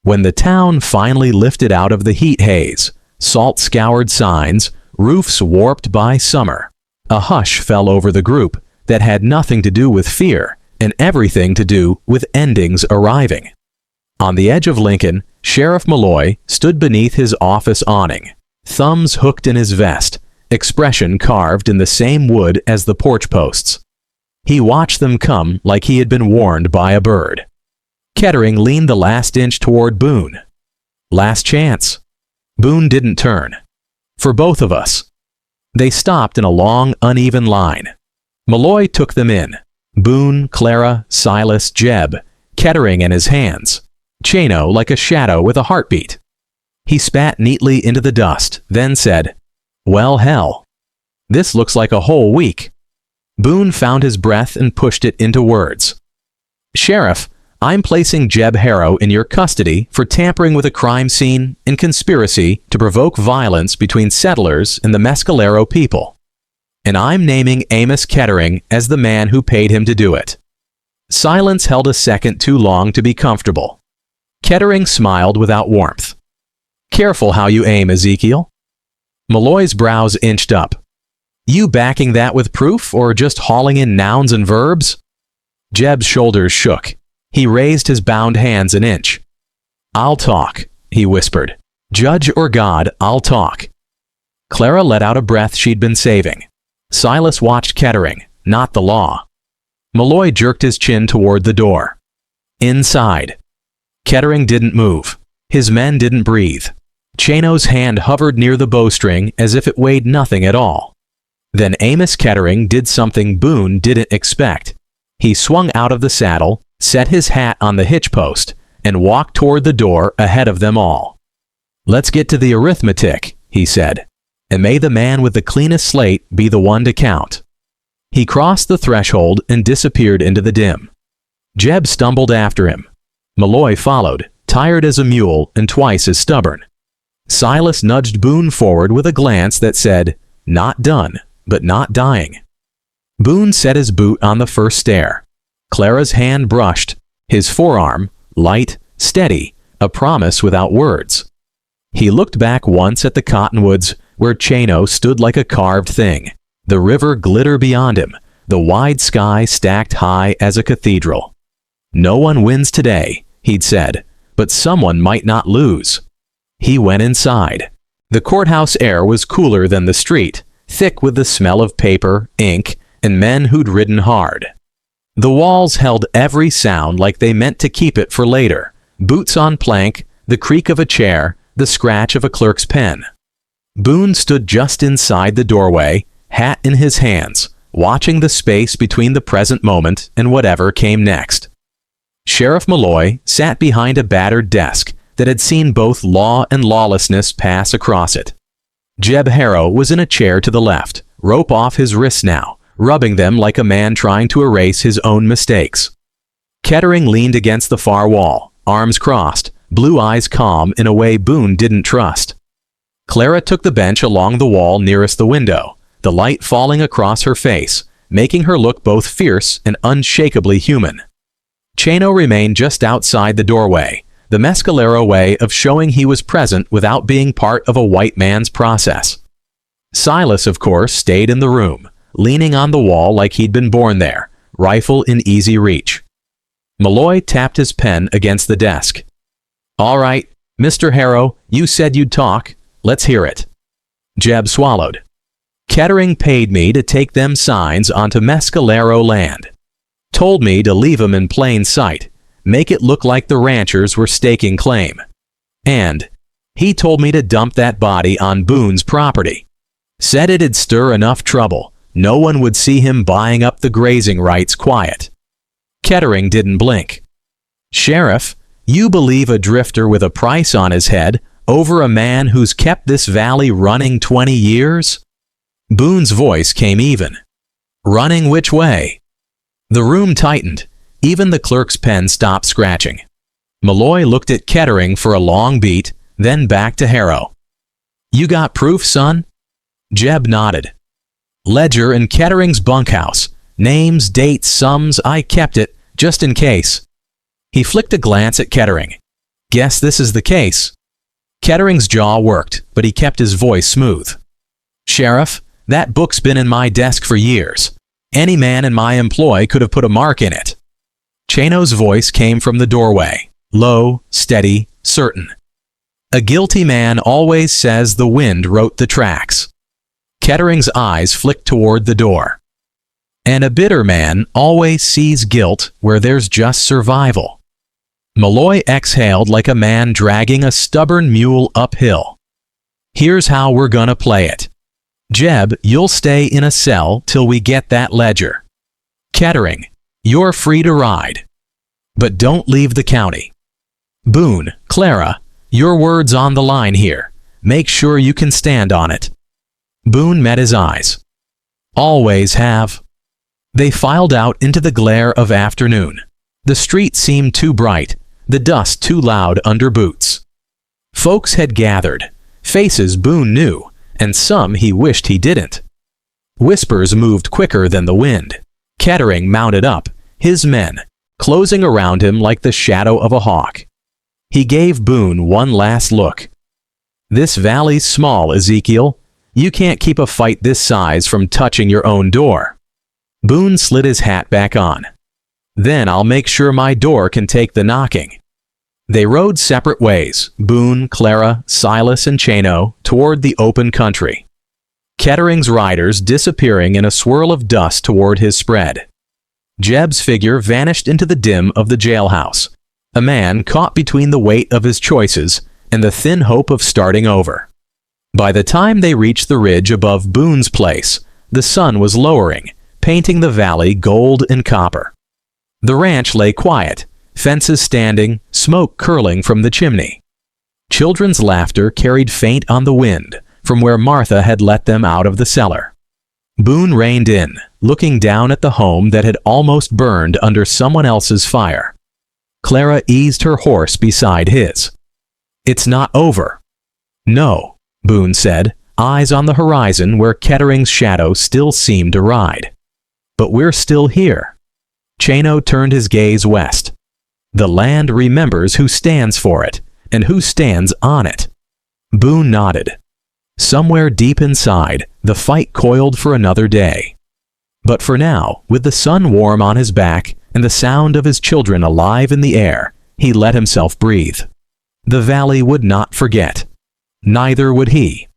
When the town finally lifted out of the heat haze, salt-scoured signs, roofs warped by summer, a hush fell over the group that had nothing to do with fear and everything to do with endings arriving. On the edge of Lincoln, Sheriff Malloy stood beneath his office awning, thumbs hooked in his vest, expression carved in the same wood as the porch posts. He watched them come like he had been warned by a bird. Kettering leaned the last inch toward Boone. "Last chance." Boone didn't turn. "For both of us." They stopped in a long, uneven line. Malloy took them in. Boone, Clara, Silas, Jeb, Kettering and his hands. Chano like a shadow with a heartbeat. He spat neatly into the dust, then said, "Well, hell. This looks like a whole week." Boone found his breath and pushed it into words. "Sheriff, I'm placing Jeb Harrow in your custody for tampering with a crime scene and conspiracy to provoke violence between settlers and the Mescalero people. And I'm naming Amos Kettering as the man who paid him to do it." Silence held a second too long to be comfortable. Kettering smiled without warmth. "Careful how you aim, Ezekiel." Malloy's brows inched up. "You backing that with proof, or just hauling in nouns and verbs?" Jeb's shoulders shook. He raised his bound hands an inch. "I'll talk," he whispered. "Judge or God, I'll talk." Clara let out a breath she'd been saving. Silas watched Kettering, not the law. Malloy jerked his chin toward the door. Inside. Kettering didn't move. His men didn't breathe. Chano's hand hovered near the bowstring as if it weighed nothing at all. Then Amos Kettering did something Boone didn't expect. He swung out of the saddle, set his hat on the hitch post, and walked toward the door ahead of them all. "Let's get to the arithmetic," he said, "and may the man with the cleanest slate be the one to count." He crossed the threshold and disappeared into the dim. Jeb stumbled after him. Malloy followed, tired as a mule and twice as stubborn. Silas nudged Boone forward with a glance that said, "Not done, but not dying." Boone set his boot on the first stair. Clara's hand brushed, his forearm, light, steady, a promise without words. He looked back once at the cottonwoods where Chano stood like a carved thing, the river glitter beyond him, the wide sky stacked high as a cathedral. "No one wins today," he'd said, "but someone might not lose." He went inside. The courthouse air was cooler than the street, thick with the smell of paper, ink, and men who'd ridden hard. The walls held every sound like they meant to keep it for later. Boots on plank, the creak of a chair, the scratch of a clerk's pen. Boone stood just inside the doorway, hat in his hands, watching the space between the present moment and whatever came next. Sheriff Malloy sat behind a battered desk that had seen both law and lawlessness pass across it. Jeb Harrow was in a chair to the left, rope off his wrists now, rubbing them like a man trying to erase his own mistakes. Kettering leaned against the far wall, arms crossed, blue eyes calm in a way Boone didn't trust. Clara took the bench along the wall nearest the window, the light falling across her face, making her look both fierce and unshakably human. Chano remained just outside the doorway, the Mescalero way of showing he was present without being part of a white man's process. Silas, of course, stayed in the room, leaning on the wall like he'd been born there, rifle in easy reach. Malloy tapped his pen against the desk. "All right, Mr. Harrow, you said you'd talk. Let's hear it." Jeb swallowed. "Kettering paid me to take them signs onto Mescalero land. Told me to leave 'em in plain sight, make it look like the ranchers were staking claim. And he told me to dump that body on Boone's property. Said it'd stir enough trouble, no one would see him buying up the grazing rights quiet." Kettering didn't blink. "Sheriff, you believe a drifter with a price on his head over a man who's kept this valley running 20 years? Boone's voice came even. "Running which way?" The room tightened. Even the clerk's pen stopped scratching. Malloy looked at Kettering for a long beat, then back to Harrow. "You got proof, son?" Jeb nodded. "Ledger in Kettering's bunkhouse. Names, dates, sums, I kept it, just in case." He flicked a glance at Kettering. "Guess this is the case." Kettering's jaw worked, but he kept his voice smooth. "Sheriff, that book's been in my desk for years. Any man in my employ could have put a mark in it." Chano's voice came from the doorway, low, steady, certain. "A guilty man always says the wind wrote the tracks." Kettering's eyes flicked toward the door. "And a bitter man always sees guilt where there's just survival." Malloy exhaled like a man dragging a stubborn mule uphill. "Here's how we're gonna play it. Jeb, you'll stay in a cell till we get that ledger. Kettering, you're free to ride. But don't leave the county. Boone, Clara, your word's on the line here. Make sure you can stand on it." Boone met his eyes. "Always have." They filed out into the glare of afternoon. The street seemed too bright, the dust too loud under boots. Folks had gathered, faces Boone knew, and some he wished he didn't. Whispers moved quicker than the wind. Kettering mounted up, his men, closing around him like the shadow of a hawk. He gave Boone one last look. "This valley's small, Ezekiel. You can't keep a fight this size from touching your own door." Boone slid his hat back on. "Then I'll make sure my door can take the knocking." They rode separate ways, Boone, Clara, Silas, and Chano, toward the open country. Kettering's riders disappearing in a swirl of dust toward his spread. Jeb's figure vanished into the dim of the jailhouse, a man caught between the weight of his choices and the thin hope of starting over. By the time they reached the ridge above Boone's place, the sun was lowering, painting the valley gold and copper. The ranch lay quiet, fences standing, smoke curling from the chimney. Children's laughter carried faint on the wind from where Martha had let them out of the cellar. Boone reined in, looking down at the home that had almost burned under someone else's fire. Clara eased her horse beside his. "It's not over." "No," Boone said, eyes on the horizon where Kettering's shadow still seemed to ride. "But we're still here." Chano turned his gaze west. "The land remembers who stands for it, and who stands on it." Boone nodded. Somewhere deep inside, the fight coiled for another day. But for now, with the sun warm on his back and the sound of his children alive in the air, he let himself breathe. The valley would not forget. Neither would he.